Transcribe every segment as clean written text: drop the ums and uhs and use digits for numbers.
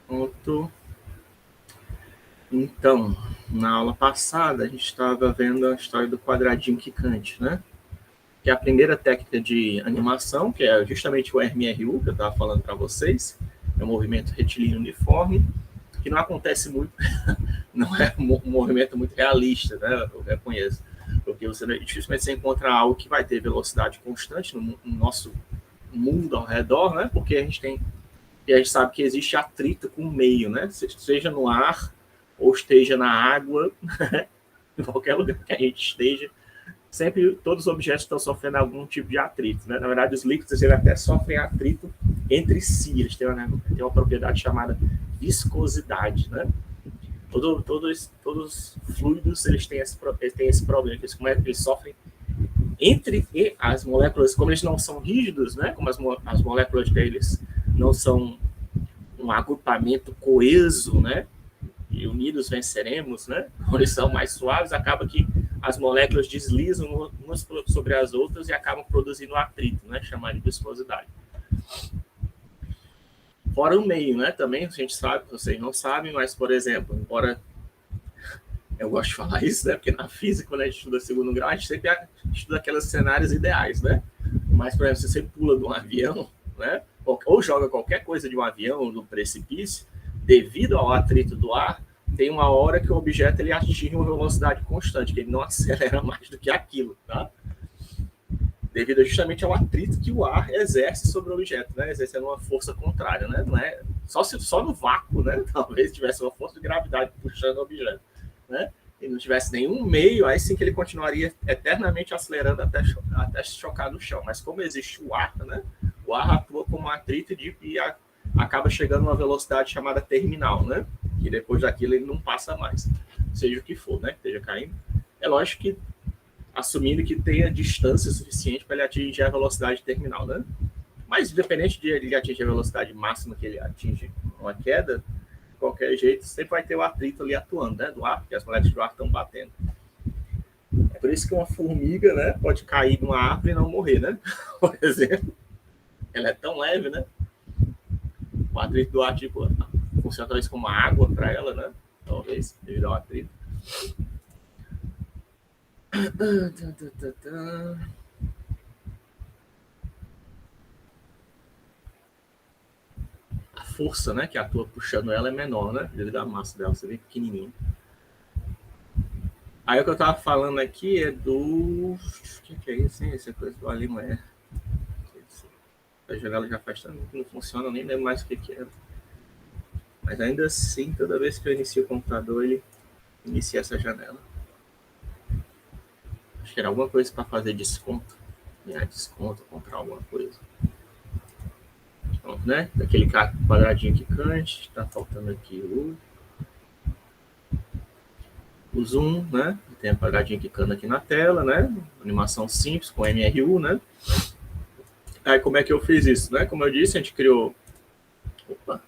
Pronto. Então, na aula passada, a gente estava vendo a história do quadradinho quicante, né? Que é a primeira técnica de animação, que é justamente o RMRU, que eu estava falando para vocês. É um movimento retilíneo uniforme, que não acontece muito, não é um movimento muito realista, né? Eu reconheço. Porque você dificilmente você encontra algo que vai ter velocidade constante no nosso mundo ao redor, né? Porque a gente sabe que existe atrito com o meio, né? Seja no ar ou esteja na água, em qualquer lugar que a gente esteja, sempre todos os objetos estão sofrendo algum tipo de atrito, né? Na verdade, os líquidos eles até sofrem atrito entre si, eles têm uma propriedade chamada viscosidade, né? Todos os fluidos eles têm esse problema, eles sofrem entre as moléculas, como eles não são rígidos, né? Como as moléculas deles não são um agrupamento coeso, né? E unidos venceremos, né? Quando eles são mais suaves, acaba que as moléculas deslizam umas sobre as outras e acabam produzindo atrito, né? Chamado de viscosidade. Fora o meio, né? Também a gente sabe, vocês não sabem, mas, por exemplo, embora eu gosto de falar isso, né? Porque na física, quando a gente estuda segundo grau, a gente sempre estuda aqueles cenários ideais, né? Mas, por exemplo, se você pula de um avião, né? Ou joga qualquer coisa de um avião no precipício, devido ao atrito do ar, tem uma hora que o objeto ele atinge uma velocidade constante, que ele não acelera mais do que aquilo, tá? Devido justamente ao atrito que o ar exerce sobre o objeto, né? Exercendo uma força contrária, né? Não é só no vácuo, né? Talvez tivesse uma força de gravidade puxando o objeto, né? E não tivesse nenhum meio, aí sim que ele continuaria eternamente acelerando até chocar no chão. Mas como existe o ar, né? O ar atua como um atrito e acaba chegando a uma velocidade chamada terminal, né? Que depois daquilo ele não passa mais, seja o que for, né? Esteja caindo. É lógico que assumindo que tenha distância suficiente para ele atingir a velocidade terminal, né? Mas independente de ele atingir a velocidade máxima que ele atinge uma queda, de qualquer jeito, sempre vai ter o atrito ali atuando, né? Do ar, porque as moléculas do ar estão batendo. É por isso que uma formiga, né, pode cair numa árvore e não morrer, né? Por exemplo, ela é tão leve, né? O atrito do ar, tipo, funciona talvez como água para ela, né? Talvez, devido ao atrito. A força, né, que atua puxando ela é menor, né? Devido à massa dela, você vê pequenininho. Aí o que eu tava falando aqui é do... O que é isso, hein? Essa coisa do Alimanha. A janela já faz tanto que não funciona, eu nem lembro mais o que era. Mas ainda assim, toda vez que eu inicio o computador, ele inicia essa janela. Acho que era alguma coisa para fazer desconto. Ganhar desconto, comprar alguma coisa. Pronto, né? Daquele quadradinho quicante. Tá faltando aqui o zoom, né? Tem a quadradinho quicando aqui na tela, né? Animação simples com MRU, né? Aí como é que eu fiz isso, né? Como eu disse, a gente criou... Opa!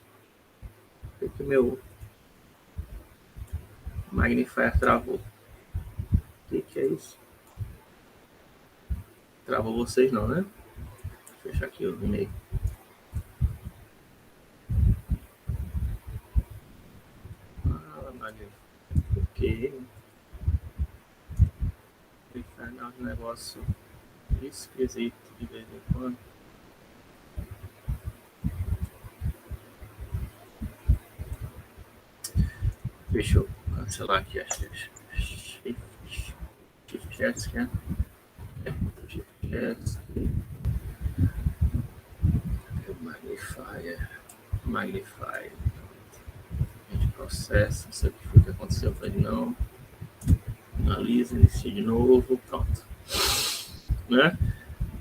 Por que meu Magnifier travou? O que é isso? Travou vocês não, né? Vou fechar aqui o e-mail. Porque ele faz um negócio esquisito de vez em quando. Deixa eu cancelar aqui a Shift Jets, né? Shift Jets. Magnifier. A gente processa, não sei o que foi que aconteceu. Eu falei, não. Analisa, inicia de novo, pronto. Né?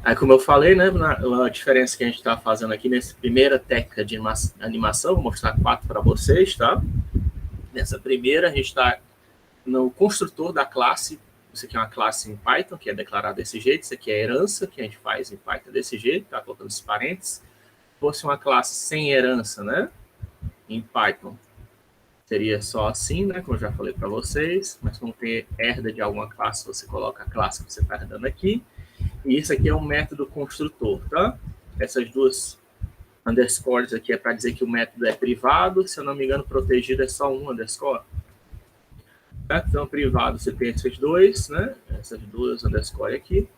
Aí, como eu falei, né, a diferença que a gente está fazendo aqui nessa primeira técnica de animação, vou mostrar 4 para vocês, tá? Nessa primeira, a gente está no construtor da classe. Isso aqui é uma classe em Python, que é declarada desse jeito. Isso aqui é a herança, que a gente faz em Python desse jeito, tá? Colocando esses parênteses. Se fosse uma classe sem herança, né, em Python, seria só assim, né, como eu já falei para vocês. Mas como tem herda de alguma classe, você coloca a classe que você está herdando aqui. E isso aqui é um método construtor, tá? Essas duas Underscores aqui é para dizer que o método é privado. Se eu não me engano, protegido é só um underscore. Então, privado você tem esses dois, né? Essas duas underscore aqui.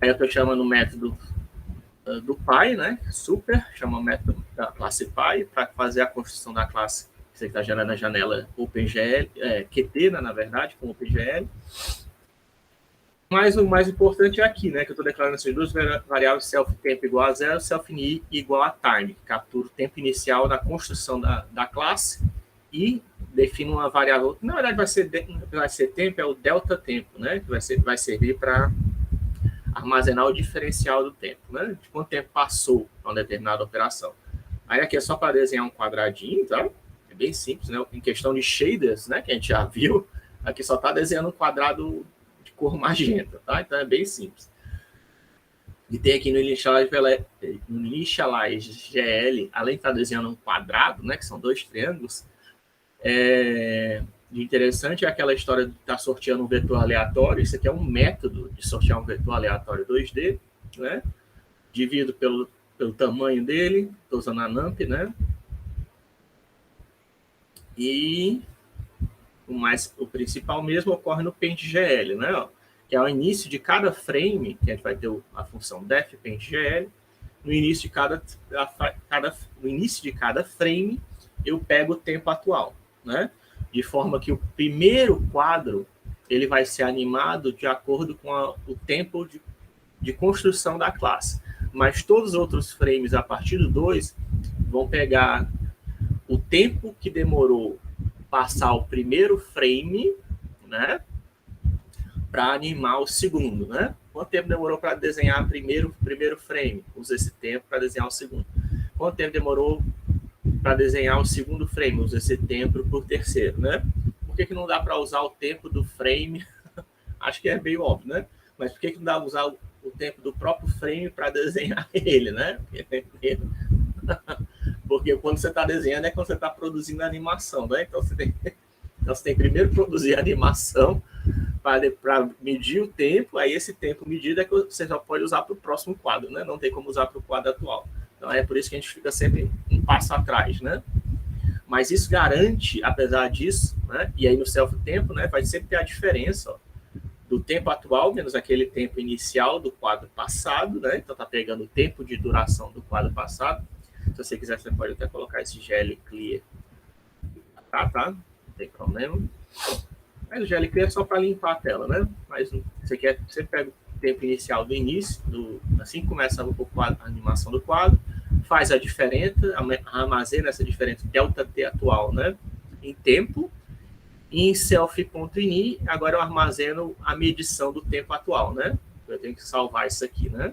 Aí eu estou chamando o método do pai, né? Super, chama o método da classe pai para fazer a construção da classe. Você está gerando na janela OpenGL, Qt, né, na verdade, com OpenGL. Mas o mais importante é aqui, né? Que eu estou declarando essas duas variáveis, self-tempo igual a 0, self-ini igual a time, que captura o tempo inicial da construção da classe e define uma variável, na verdade vai ser tempo, é o delta tempo, né? Que vai servir para armazenar o diferencial do tempo, né? De quanto tempo passou uma determinada operação. Aí aqui é só para desenhar um quadradinho, tá? É bem simples, né? Em questão de shaders, né? Que a gente já viu, aqui só está desenhando um quadrado de cor magenta, tá? Então é bem simples. E tem aqui no Initialize GL, além de estar desenhando um quadrado, né? Que são dois triângulos, de interessante é aquela história de estar sorteando um vetor aleatório. Isso aqui é um método de sortear um vetor aleatório 2D, né? Divido pelo tamanho dele, estou usando a NumPy, né? E o principal mesmo ocorre no PaintGL, né? Ó, que é o início de cada frame, que a gente vai ter a função def PaintGL. No início de cada frame, eu pego o tempo atual, né? De forma que o primeiro quadro ele vai ser animado de acordo com o tempo de construção da classe. Mas todos os outros frames, a partir do 2, vão pegar o tempo que demorou passar o primeiro frame, né? Para animar o segundo, né? Quanto tempo demorou para desenhar o primeiro frame? Usa esse tempo para desenhar o segundo. Quanto tempo demorou para desenhar o segundo frame? Usa esse tempo para o terceiro, né? Por que não dá para usar o tempo do frame? Acho que é meio óbvio, né? Mas por que não dá para usar o tempo do próprio frame para desenhar ele, né? Porque quando você está desenhando é quando você está produzindo a animação, né? Então você tem que primeiro produzir a animação para medir o tempo, aí esse tempo medido é que você já pode usar para o próximo quadro, né? Não tem como usar para o quadro atual. Então é por isso que a gente fica sempre um passo atrás, né? Mas isso garante, apesar disso, né? E aí no self-tempo, né? Vai sempre ter a diferença, ó, do tempo atual menos aquele tempo inicial do quadro passado, né? Então tá pegando o tempo de duração do quadro passado. Se você quiser, você pode até colocar esse GL Clear. Tá? Não tem problema. Mas o GL Clear é só para limpar a tela, né? Mas você pega o tempo inicial do início, assim que começa a animação do quadro, faz a diferença, armazena essa diferença delta T atual, né? Em tempo. E em self.ini, agora eu armazeno a medição do tempo atual, né? Eu tenho que salvar isso aqui, né?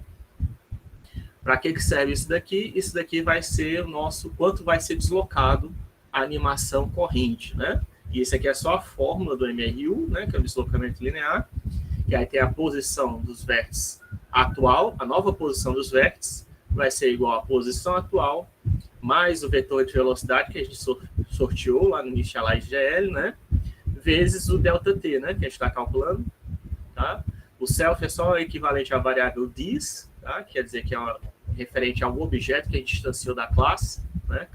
Para que serve isso daqui? Isso daqui vai ser o nosso quanto vai ser deslocado a animação corrente, né? E isso aqui é só a fórmula do MRU, né? Que é o deslocamento linear. Que aí tem a posição dos vértices atual, a nova posição dos vértices vai ser igual à posição atual mais o vetor de velocidade que a gente sorteou lá no Initialize GL, né? Vezes o ΔT, né? Que a gente está calculando, tá? O self é só o equivalente à variável this, tá? Quer dizer que é referente ao objeto que a gente distanciou da classe, né?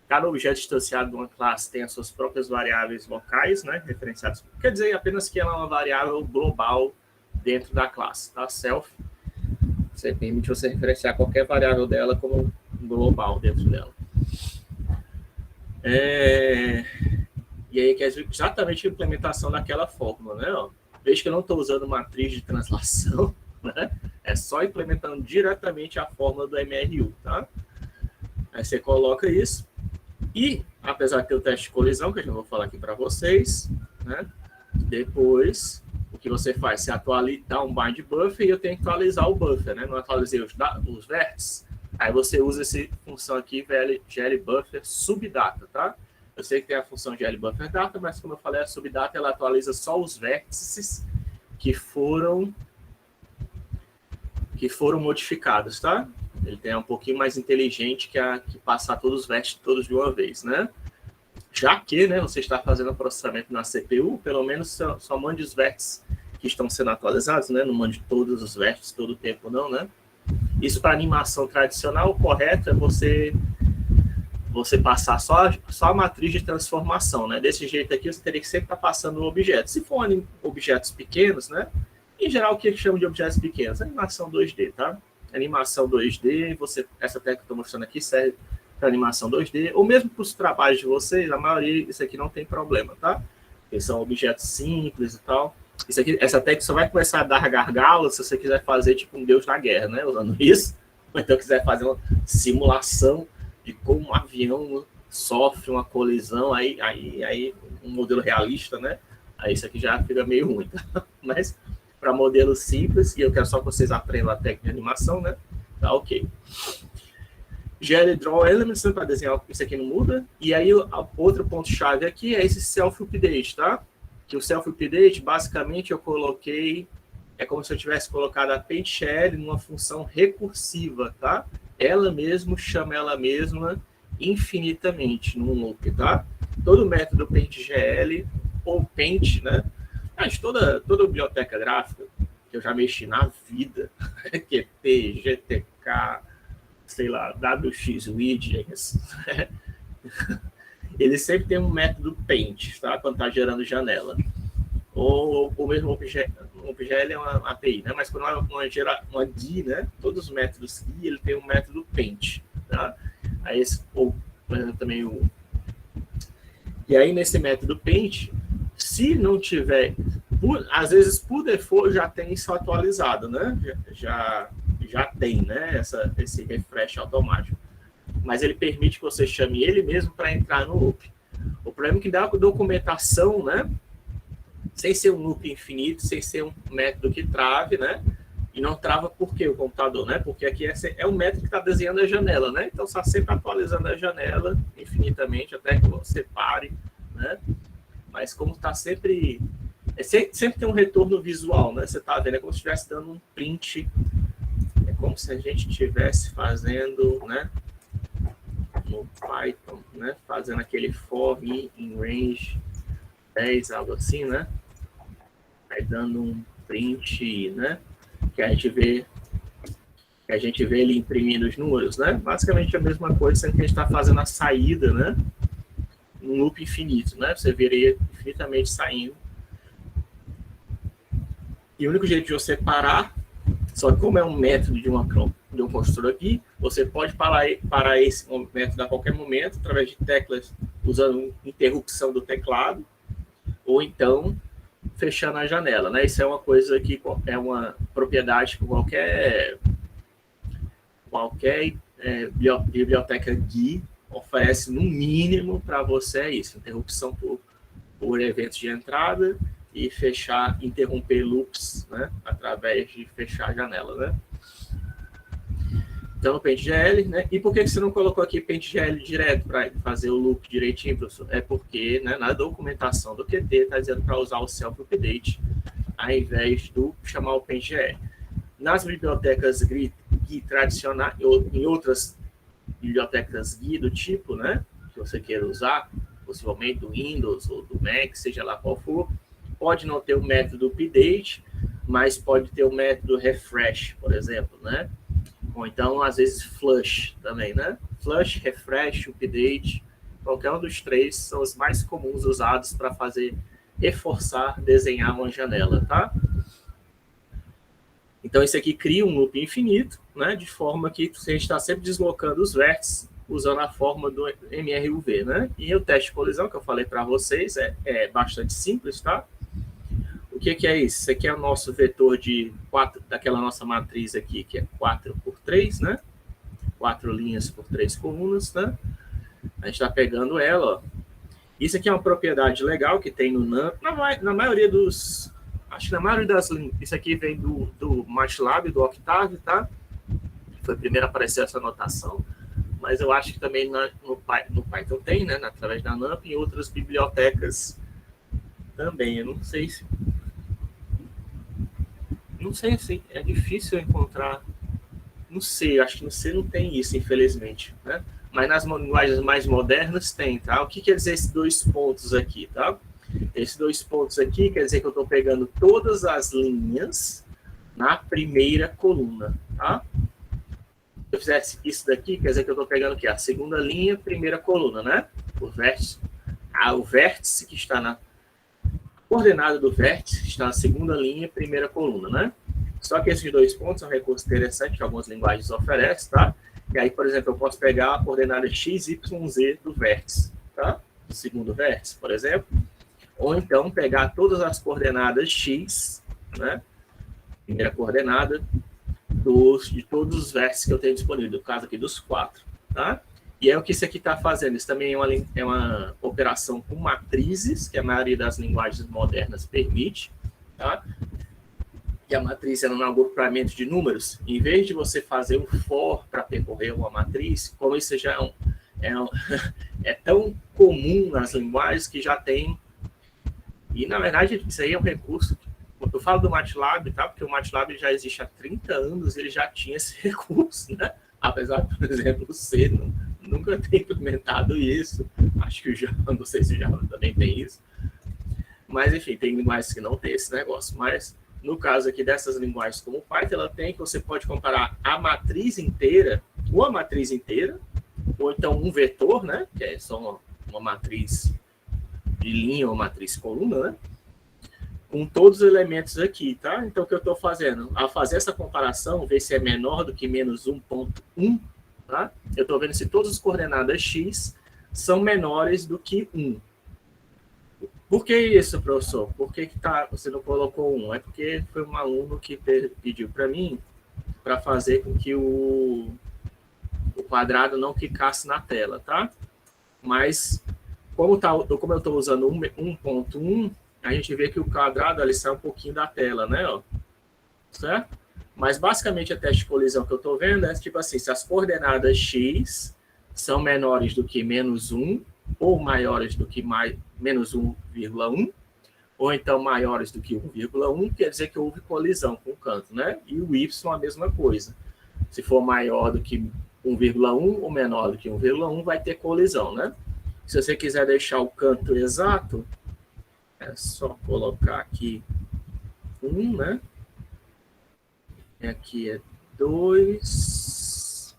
Cada objeto distanciado de uma classe tem as suas próprias variáveis locais, né? Referenciadas. Quer dizer apenas que ela é uma variável global dentro da classe, tá? Self, você permite você referenciar qualquer variável dela como global dentro dela. E aí que é exatamente a implementação daquela fórmula, né? Ó, veja que eu não estou usando matriz de translação, né? É só implementando diretamente a fórmula do MRU, tá? Aí você coloca isso e, apesar de ter o teste de colisão, que eu já vou falar aqui para vocês, né? Depois, o que você faz? Você dá um bind buffer e eu tenho que atualizar o buffer, né? Não atualizei os vértices. Aí você usa essa função aqui, glBuffer subdata, tá? Eu sei que tem a função glBuffer data, mas como eu falei, a subdata ela atualiza só os vértices que foram modificados, tá? Ele é um pouquinho mais inteligente que passar todos os vértices todos de uma vez, né? Já que, né, você está fazendo o processamento na CPU, pelo menos só mande os vértices que estão sendo atualizados, né? Não mande todos os vértices todo o tempo, não, né? Isso para animação tradicional, o correto é você passar só a matriz de transformação, né? Desse jeito aqui, você teria que sempre estar passando o objeto. Se for objetos pequenos, né? Em geral, o que chama de objetos pequenos? Animação 2D, tá? Animação 2D, essa técnica que eu estou mostrando aqui serve para animação 2D, ou mesmo para os trabalhos de vocês, a maioria, isso aqui não tem problema, tá? Porque são objetos simples e tal. Essa técnica só vai começar a dar gargalos se você quiser fazer tipo um deus da guerra, né? Usando isso. Ou então quiser fazer uma simulação de como um avião sofre uma colisão, aí um modelo realista, né? Aí isso aqui já fica meio ruim, tá? Mas para modelos simples, e eu quero só que vocês aprendam a técnica de animação, né? Tá ok. GL Draw Elements, para desenhar, isso aqui não muda. E aí, outro ponto-chave aqui é esse Self-Update, tá? Que o Self-Update, basicamente, eu coloquei... É como se eu tivesse colocado a PaintShell numa função recursiva, tá? Ela mesma chama ela mesma infinitamente num loop, tá? Todo método PaintGL ou Paint, né? Mas toda biblioteca gráfica que eu já mexi na vida, QT, GTK, sei lá, WX Widgets, ele sempre tem um método Paint, tá? Quando está gerando janela. Ou mesmo o OpenGL é uma API, né? Mas quando gera uma GUI, né? Todos os métodos GUI, ele tem um método Paint, tá? Aí também E aí, nesse método Paint, se não tiver... Às vezes, por default, já tem isso atualizado, né? Já tem, né? Esse refresh automático. Mas ele permite que você chame ele mesmo para entrar no loop. O problema é que dá a documentação, né? Sem ser um loop infinito, sem ser um método que trave, né? E não trava por quê o computador, né? Porque aqui é um método que está desenhando a janela, né? Então, está sempre atualizando a janela infinitamente, até que você pare, né? Mas como está sempre... sempre tem um retorno visual, né? Você está vendo, é como se estivesse dando um print. É como se a gente estivesse fazendo, né? No Python, né? Fazendo aquele for in range 10, algo assim, né? Aí dando um print, né? Que a gente vê ele imprimindo os números, né? Basicamente a mesma coisa, sendo que a gente está fazendo a saída, né? Um loop infinito, né? Você veria infinitamente saindo. E o único jeito de você parar, só que como é um método de um construtor aqui, você pode parar esse método a qualquer momento, através de teclas, usando interrupção do teclado, ou então fechando a janela, né? Isso é uma coisa que é uma propriedade que qualquer biblioteca GUI oferece no mínimo para você, é isso, interrupção por eventos de entrada e interromper loops, né? Através de fechar a janela, né? Então, o PaintGL, né? E por que você não colocou aqui PaintGL direto para fazer o loop direitinho, professor? É porque, né, na documentação do QT está dizendo para usar o Self-Update ao invés do chamar o PaintGL. Nas bibliotecas GUI tradicionais, em outras bibliotecas GUI do tipo, né, que você queira usar, possivelmente do Windows ou do Mac, seja lá qual for, pode não ter o método update, mas pode ter o método refresh, por exemplo, né? Ou então, às vezes, flush também, né? Flush, refresh, update, qualquer um dos três são os mais comuns usados para reforçar, desenhar uma janela, tá? Então, esse aqui cria um loop infinito, né? De forma que a gente está sempre deslocando os vértices usando a forma do MRUV, né? E o teste de colisão, que eu falei para vocês, é bastante simples, tá? O que é isso? Isso aqui é o nosso vetor de 4, daquela nossa matriz aqui, que é 4×3, né? 4 linhas por 3 colunas, né? A gente está pegando ela, ó. Isso aqui é uma propriedade legal que tem no NumPy. Na maioria dos... Acho que na maioria das... Isso aqui vem do MATLAB, do Octave, tá? Foi primeiro a aparecer essa notação. Mas eu acho que também no Python tem, né? Através da NumPy e outras bibliotecas também. Eu não sei se... Não sei se é difícil encontrar. Não sei, acho que no C não tem isso, infelizmente, né? Mas nas linguagens mais modernas tem, tá? O que quer dizer esses 2 pontos aqui, tá? Esses 2 pontos aqui quer dizer que eu estou pegando todas as linhas na primeira coluna, tá? eu fizesse isso daqui, quer dizer que eu estou pegando o quê? A segunda linha, primeira coluna, né? O vértice. O vértice que está na coordenada do vértice está na segunda linha, primeira coluna, né? Só que esses dois pontos são um recurso interessante que algumas linguagens oferecem, tá? E aí, por exemplo, eu posso pegar a coordenada x, y, z do vértice, tá? Do segundo vértice, por exemplo. Ou então pegar todas as coordenadas x, né? Primeira coordenada de todos os vértices que eu tenho disponível, no caso aqui dos 4, tá? E é o que isso aqui está fazendo. Isso também é uma operação com matrizes, que a maioria das linguagens modernas permite, tá? E a matriz é um agrupamento de números. Em vez de você fazer um for para percorrer uma matriz, como isso já é tão comum nas linguagens que já tem. E, na verdade, isso aí é um recurso. Eu falo do MATLAB, tá? Porque o MATLAB já existe há 30 anos, ele já tinha esse recurso, né? Apesar, por exemplo, o C nunca ter implementado isso. Acho que o Java, não sei se o Java também tem isso. Mas, enfim, tem linguagens que não tem esse negócio. Mas, no caso aqui dessas linguagens como o Python, ela tem que você pode comparar a matriz inteira, uma matriz inteira, ou então um vetor, né? Que é só uma matriz de linha ou matriz coluna, né? Com todos os elementos aqui, tá? Então, o que eu estou fazendo? Ao fazer essa comparação, ver se é menor do que menos 1,1, tá? Eu estou vendo se todas as coordenadas x são menores do que 1. Por que isso, professor? Por que você não colocou 1? É porque foi um aluno que pediu para mim para fazer com que o quadrado não ficasse na tela, tá? Mas, como eu estou usando 1,1, a gente vê que o quadrado ali sai um pouquinho da tela, né? Ó, certo? Mas, basicamente, a teste de colisão que eu estou vendo é tipo assim, se as coordenadas x são menores do que menos 1, ou maiores do que menos 1,1, ou então maiores do que 1,1, quer dizer que houve colisão com o canto, né? E o y a mesma coisa. Se for maior do que 1,1 ou menor do que 1,1, vai ter colisão, né? Se você quiser deixar o canto exato, é só colocar aqui 1, né? E aqui é 2.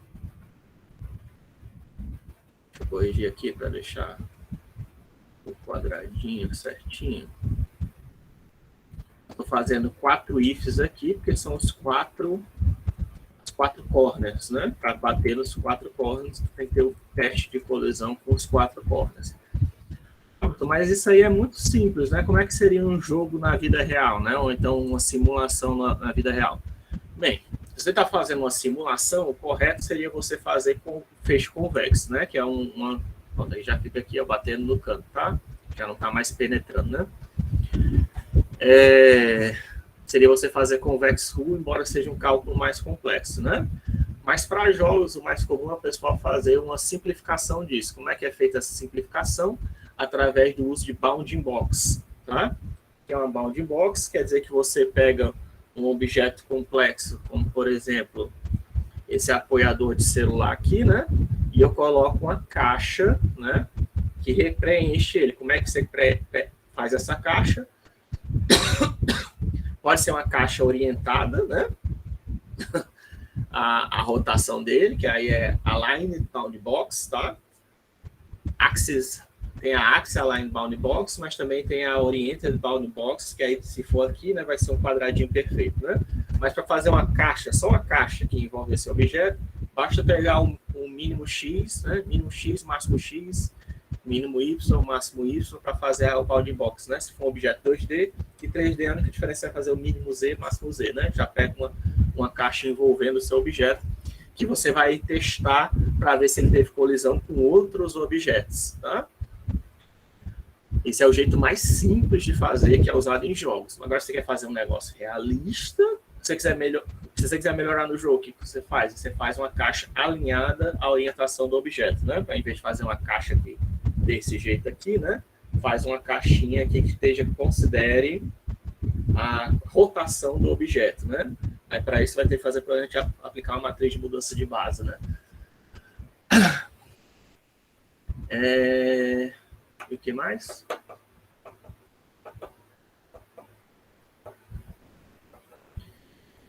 Deixa eu corrigir aqui para deixar o quadradinho certinho. Estou fazendo 4 ifs aqui, porque são os 4 corners, né? Para bater nos 4 corners, tem que ter o teste de colisão com os 4 corners. Mas isso aí é muito simples, né? Como é que seria um jogo na vida real, né? Ou então uma simulação na vida real? Bem, se você está fazendo uma simulação, o correto seria você fazer com feixe convexo, né? Que é uma... Bom, aí já fica aqui, ó, batendo no canto, tá? Já não está mais penetrando, né? Seria você fazer convex rule, embora seja um cálculo mais complexo, né? Mas para jogos, o mais comum é o pessoal fazer uma simplificação disso. Como é que é feita essa simplificação? Através do uso de bounding box, tá? Que é uma bounding box, quer dizer que você pega um objeto complexo, como, por exemplo, esse apoiador de celular aqui, né? E eu coloco uma caixa, né? Que preenche ele. Como é que você faz essa caixa? Pode ser uma caixa orientada, né? A rotação dele, que aí é Aligned Bound Box, tá? Axis, tem a Axis Aligned Bound Box, mas também tem a Oriented Bound Box, que aí, se for aqui, né, vai ser um quadradinho perfeito, né? Mas para fazer uma caixa, só uma caixa que envolve esse objeto, basta pegar um mínimo X, né? Mínimo X, máximo X, mínimo Y, máximo Y, para fazer o bounding box, né? Se for um objeto 2D e 3D, a única diferença é fazer o mínimo Z, máximo Z, né? Já pega uma caixa envolvendo o seu objeto, que você vai testar para ver se ele teve colisão com outros objetos, tá? Esse é o jeito mais simples de fazer, que é usado em jogos. Agora, se você quer fazer um negócio realista, se você quiser melhorar no jogo, o que você faz? Você faz uma caixa alinhada à orientação do objeto, né? Em vez de fazer uma caixa aqui, desse jeito aqui, né? Faz uma caixinha aqui que considere a rotação do objeto, né? Aí, para isso, vai ter que fazer para a gente aplicar uma matriz de mudança de base, né? E o que mais?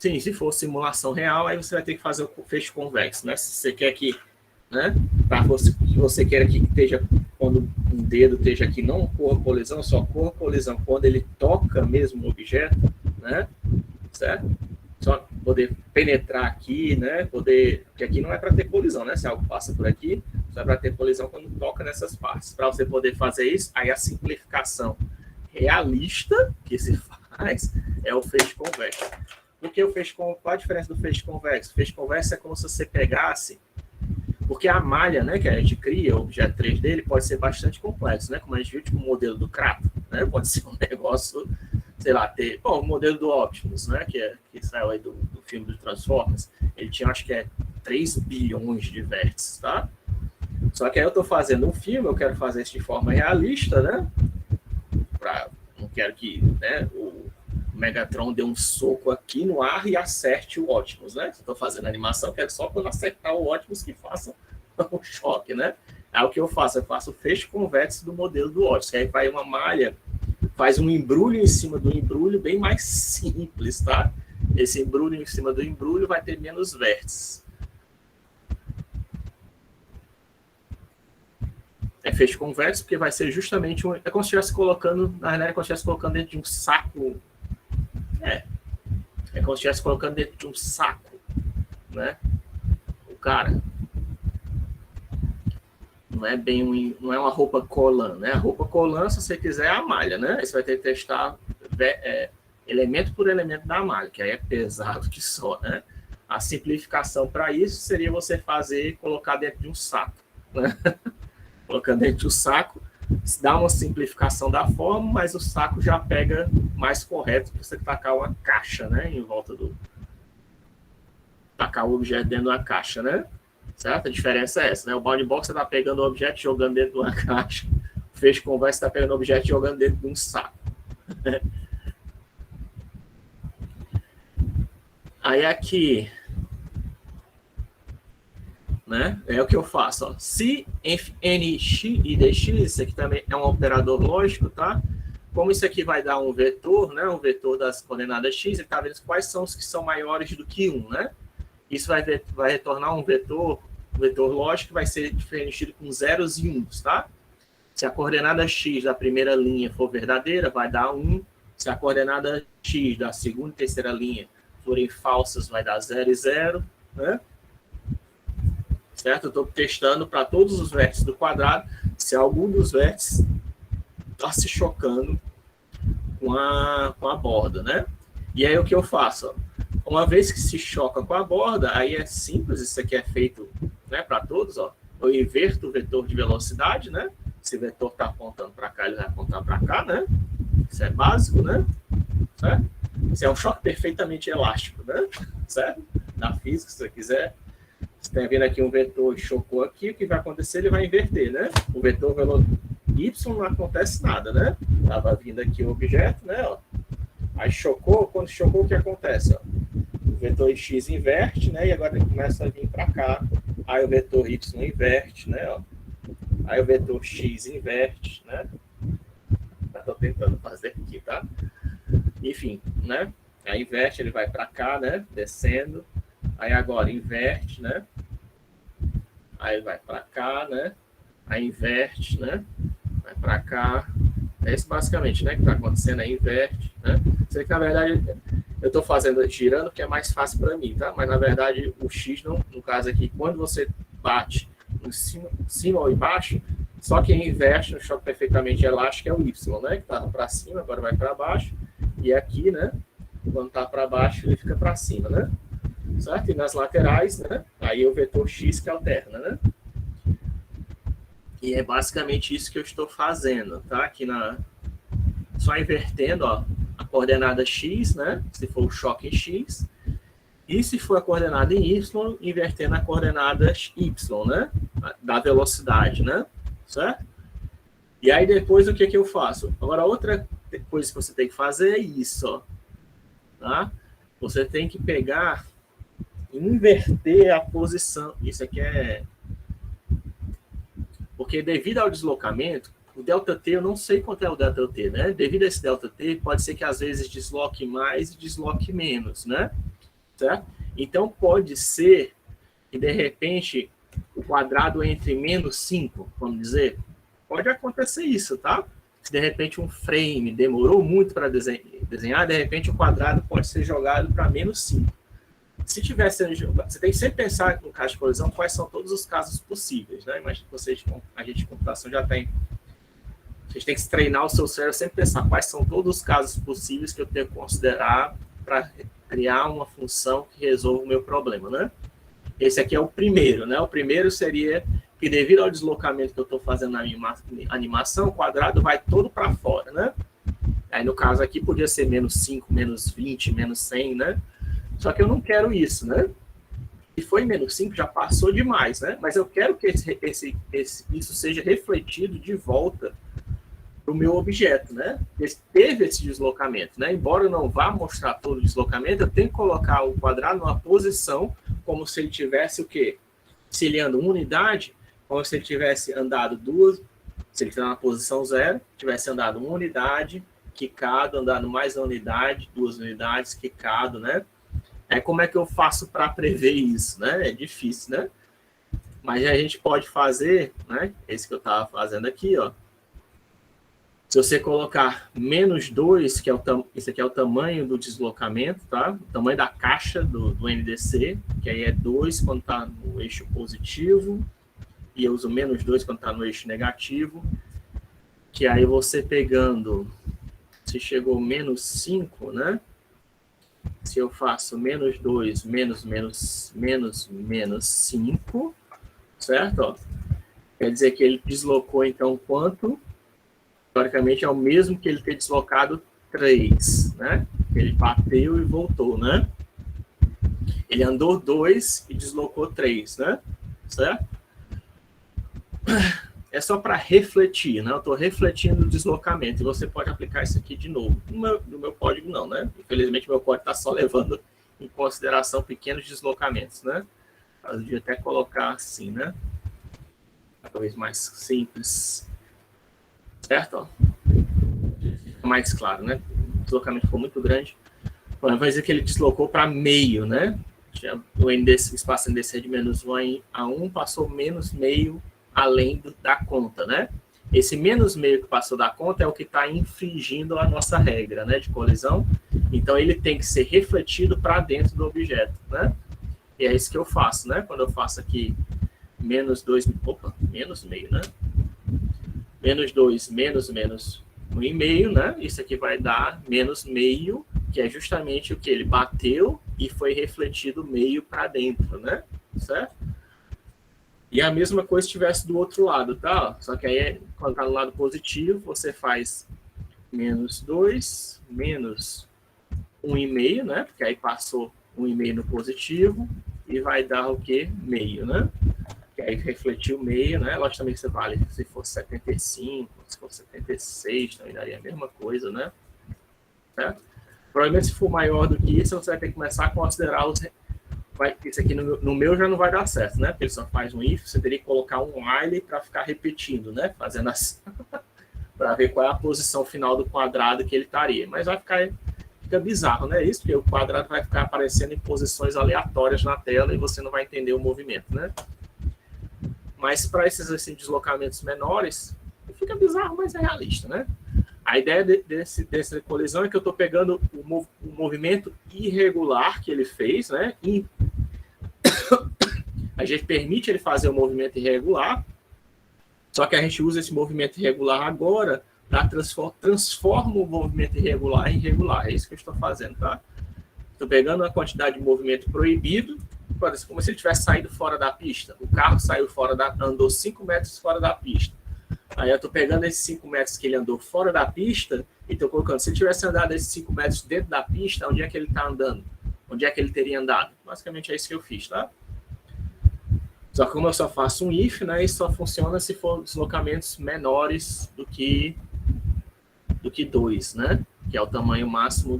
Sim, se for simulação real, aí você vai ter que fazer o feixe convexo, né? Se você quer que, né, para que você quer que esteja, quando um dedo esteja aqui, não ocorra colisão, só ocorra colisão quando ele toca mesmo o objeto, né? Certo? Só poder penetrar aqui, né? Poder, porque aqui não é para ter colisão, né? Se algo passa por aqui, só é para ter colisão quando toca nessas partes. Para você poder fazer isso, aí a simplificação realista que se faz é o feixe convexo. Porque o feixe convexo, qual a diferença do feixe convexo? O feixe convexo é como se você pegasse, porque a malha, né, que a gente cria, o objeto 3D, ele pode ser bastante complexo, né? Como a gente viu, tipo o modelo do Kratos, né? Pode ser um negócio, sei lá, o modelo do Optimus, né, que saiu aí do filme do Transformers, ele tinha, acho que 3 bilhões de vértices, tá? Só que aí eu estou fazendo um filme, eu quero fazer isso de forma realista, né? Não quero que, né, o Megatron dê um soco aqui no ar e acerte o Optimus, né? Se eu estou fazendo animação, quero só quando acertar o Optimus que faça um choque, né? Aí o que eu faço? Eu faço o feixe convexo do modelo do Optimus, que aí vai uma malha, faz um embrulho em cima do embrulho bem mais simples, tá? Esse embrulho em cima do embrulho vai ter menos vértices. É feixe convexo porque vai ser justamente é como se estivesse colocando, na realidade, é como se estivesse colocando dentro de um saco. É como se estivesse colocando dentro de um saco, né? O cara não é bem não é uma roupa colã, né? A roupa colã, se você quiser, é a malha, né? Aí você vai ter que testar elemento por elemento da malha, que aí é pesado que só, né? A simplificação para isso seria você colocar dentro de um saco, né? Colocando dentro do saco, dá uma simplificação da forma, mas o saco já pega mais correto que você tacar uma caixa, né? Em volta tacar o objeto dentro de uma caixa, né? Certo? A diferença é essa, né? O bound box você está pegando o objeto e jogando dentro de uma caixa. O feixe convexo está pegando o objeto e jogando dentro de um saco. Aí aqui, né? É o que eu faço, ó. Se nx e dx, isso aqui também é um operador lógico, tá? Como isso aqui vai dar um vetor, né? Um vetor das coordenadas x, ele está vendo quais são os que são maiores do que 1, né? Isso vai retornar um vetor lógico que vai ser preenchido com zeros e uns, tá? Se a coordenada x da primeira linha for verdadeira, vai dar 1. Se a coordenada x da segunda e terceira linha forem falsas, vai dar 0 e 0, né? Certo? Eu estou testando para todos os vértices do quadrado se algum dos vértices está se chocando com a borda, né? E aí o que eu faço? Ó? Uma vez que se choca com a borda, aí é simples, isso aqui é feito, né, para todos, ó. Eu inverto o vetor de velocidade, né? Se o vetor está apontando para cá, ele vai apontar para cá, né? Isso é básico, né? Certo? Isso é um choque perfeitamente elástico, né? Certo? Na física, se você quiser. Você está vendo aqui um vetor chocou aqui, o que vai acontecer? Ele vai inverter, né? O vetor y não acontece nada, né? Estava vindo aqui o objeto, né? Ó. Aí chocou, quando chocou, o que acontece? Ó? O vetor x inverte, né? E agora ele começa a vir para cá. Aí o vetor y inverte, né? Ó. Aí o vetor x inverte, né? Estou tentando fazer aqui, tá? Enfim, né? Aí inverte, ele vai para cá, né? Descendo. Aí agora inverte, né? Aí vai para cá, né? Aí inverte, né? Vai para cá. É isso basicamente, né? Que está acontecendo aí, inverte, né? Sei que na verdade eu estou fazendo girando porque é mais fácil para mim, tá? Mas na verdade o X, não, no caso aqui, quando você bate em cima ou embaixo, só quem inverte no choque perfeitamente elástico é o Y, né? Que está para cima, agora vai para baixo. E aqui, né? Quando está para baixo, ele fica para cima, né? Certo? E nas laterais, né? Aí o vetor X que alterna, né? E é basicamente isso que eu estou fazendo, tá? Aqui só invertendo, ó, a coordenada X, né? Se for o choque em X. E se for a coordenada em Y, invertendo a coordenada Y, né? Da velocidade, né? Certo? E aí depois o que eu faço? Agora, outra coisa que você tem que fazer é isso, ó. Tá? Você tem que pegar e inverter a posição. Isso aqui é... Porque devido ao deslocamento, o ΔT, eu não sei quanto é o ΔT, né? Devido a esse ΔT, pode ser que às vezes desloque mais e desloque menos, né? certo? Então, pode ser que, de repente, o quadrado entre menos 5, vamos dizer, pode acontecer isso, tá? Se, de repente, um frame demorou muito para desenhar, de repente, o quadrado pode ser jogado para menos 5. Se tivesse, você tem que sempre pensar, no caso de colisão, quais são todos os casos possíveis, né? Imagina que vocês, a gente de computação já tem. A gente tem que treinar o seu cérebro, sempre pensar quais são todos os casos possíveis que eu tenho que considerar para criar uma função que resolva o meu problema, né? Esse aqui é o primeiro, né? O primeiro seria que, devido ao deslocamento que eu estou fazendo na animação, o quadrado vai todo para fora, né? Aí, no caso aqui, podia ser menos 5, menos 20, menos 100, né? Só que eu não quero isso, né? Se foi menos 5, já passou demais, né? Mas eu quero que isso seja refletido de volta para o meu objeto, né? Ele teve esse deslocamento, né? Embora eu não vá mostrar todo o deslocamento, eu tenho que colocar o quadrado numa posição como se ele tivesse o quê? Se ele anda uma unidade, como se ele tivesse andado duas, se ele está na posição 0, tivesse andado uma unidade, quicado, andado mais uma unidade, 2 unidades, quicado, né? Como é que eu faço para prever isso, né? É difícil, né? Mas a gente pode fazer, né? Esse que eu estava fazendo aqui, ó. Se você colocar menos 2, que é esse aqui é o tamanho do deslocamento, tá? O tamanho da caixa do NDC, que aí é 2 quando está no eixo positivo, e eu uso menos 2 quando está no eixo negativo, que aí você pegando, se chegou menos 5, né? Se eu faço menos 2, menos 5, certo? Ó, quer dizer que ele deslocou, então, quanto? Teoricamente, é o mesmo que ele ter deslocado 3, né? Ele bateu e voltou, né? Ele andou 2 e deslocou 3, né? Certo? É só para refletir, né? Eu estou refletindo o deslocamento e você pode aplicar isso aqui de novo. No meu código não, né? Infelizmente, meu código está só levando em consideração pequenos deslocamentos, né? Eu devia até colocar assim, né? Talvez mais simples. Certo? Ó. Mais claro, né? O deslocamento ficou muito grande. Vai dizer que ele deslocou para meio, né? O espaço NDC de menos 1 a 1 passou menos meio além da conta, né? Esse menos meio que passou da conta é o que está infringindo a nossa regra, né, de colisão. Então, ele tem que ser refletido para dentro do objeto, né? E é isso que eu faço, né? Quando eu faço aqui menos 2, menos meio, né? Menos 2, menos 1,5, né? Isso aqui vai dar menos meio, que é justamente o que ele bateu e foi refletido meio para dentro, né? Certo? E a mesma coisa se estivesse do outro lado, tá? Só que aí, quando está no lado positivo, você faz menos 2, menos 1,5, né? Porque aí passou 1,5 no positivo e vai dar o quê? Meio, né? Que aí refletiu meio, né? Logicamente, você vale se for 75, se for 76, também daria a mesma coisa, né? Certo? Provavelmente, se for maior do que isso, você vai ter que começar a considerar os... Isso aqui no meu já não vai dar certo, né? Porque ele só faz um if, você teria que colocar um while para ficar repetindo, né? Fazendo assim, para ver qual é a posição final do quadrado que ele estaria. Mas vai fica bizarro, né? Isso, porque o quadrado vai ficar aparecendo em posições aleatórias na tela e você não vai entender o movimento, né? Mas para esses assim, deslocamentos menores, fica bizarro, mas é realista, né? A ideia dessa colisão é que eu estou pegando o movimento irregular que ele fez, né? E a gente permite ele fazer o movimento irregular, só que a gente usa esse movimento irregular agora para transforma o movimento irregular em regular. É isso que eu estou fazendo, tá? Estou pegando a quantidade de movimento proibido, como se ele tivesse saído fora da pista. O carro saiu andou 5 metros fora da pista. Aí eu estou pegando esses 5 metros que ele andou fora da pista e estou colocando, se ele tivesse andado esses 5 metros dentro da pista, onde é que ele está andando? Onde é que ele teria andado? Basicamente é isso que eu fiz, tá? Só que como eu só faço um if, né, isso só funciona se for deslocamentos menores do que 2, né? Que é o tamanho máximo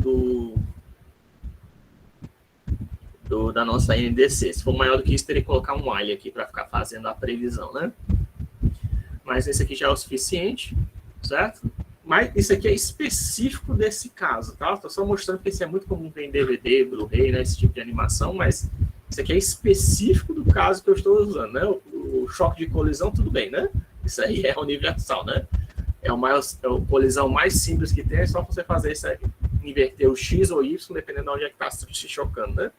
da nossa NDC. Se for maior do que isso, teria que colocar um while aqui para ficar fazendo a previsão, né? Mas esse aqui já é o suficiente, certo? Mas isso aqui é específico desse caso, tá? Estou só mostrando que isso é muito comum ver em DVD, Blu-ray, né? Esse tipo de animação, mas isso aqui é específico do caso que eu estou usando, né? O choque de colisão, tudo bem, né? Isso aí é universal, né? É a colisão mais simples que tem, é só você fazer isso aí, inverter o X ou Y, dependendo de onde é que está se chocando, né?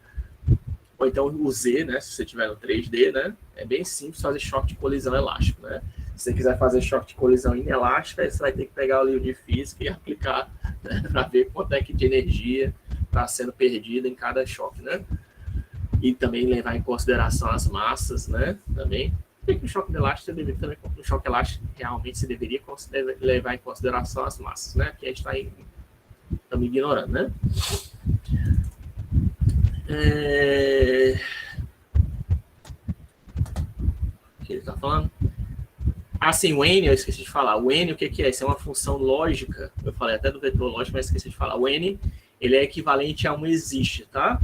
Ou então o Z, né? Se você tiver no 3D, né? É bem simples fazer choque de colisão elástico, né? Se você quiser fazer choque de colisão inelástica, você vai ter que pegar o livro de física e aplicar, né? Para ver quanto é que de energia está sendo perdida em cada choque, né? E também levar em consideração as massas, né? Também. Tem que no choque elástico, você deveria, também, no choque elástico, realmente você deveria levar em consideração as massas, né? Porque a gente está me ignorando, né? O que ele está falando? Ah, sim, o N, eu esqueci de falar. O N, o que é? Isso é uma função lógica. Eu falei até do vetor lógico, mas esqueci de falar. O N, ele é equivalente a um existe, tá?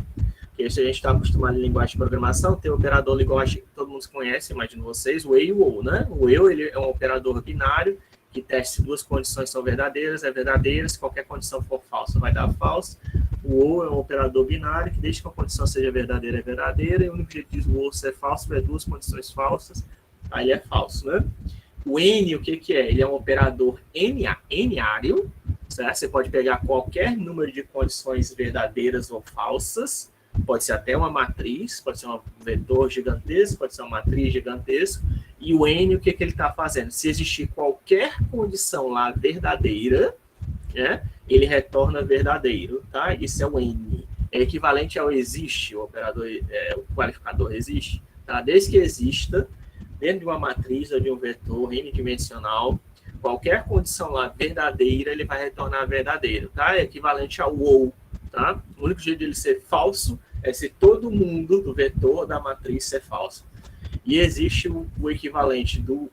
Porque se a gente está acostumado em linguagem de programação, tem o operador linguagem que todo mundo conhece, imagino vocês, o E e o OU, né? O EU, ele é um operador binário que testa se duas condições são verdadeiras, é verdadeira, se qualquer condição for falsa, vai dar falso. O OU é um operador binário que desde que a condição seja verdadeira, é verdadeira, e o único jeito de o OU ser falso é duas condições falsas, aí ele é falso, né? O N, o que é? Ele é um operador n-ário, certo? Você pode pegar qualquer número de condições verdadeiras ou falsas, pode ser até uma matriz, pode ser um vetor gigantesco, pode ser uma matriz gigantesca, e o N, o que ele está fazendo? Se existir qualquer condição lá verdadeira, né, ele retorna verdadeiro, tá? Isso é o N. É equivalente ao existe, o operador, o qualificador existe, tá? Desde que exista, dentro de uma matriz ou de um vetor n-dimensional, qualquer condição lá verdadeira, ele vai retornar verdadeiro, tá? É equivalente ao OU, tá? O único jeito de ele ser falso é se todo mundo do vetor da matriz ser falso. E existe o equivalente do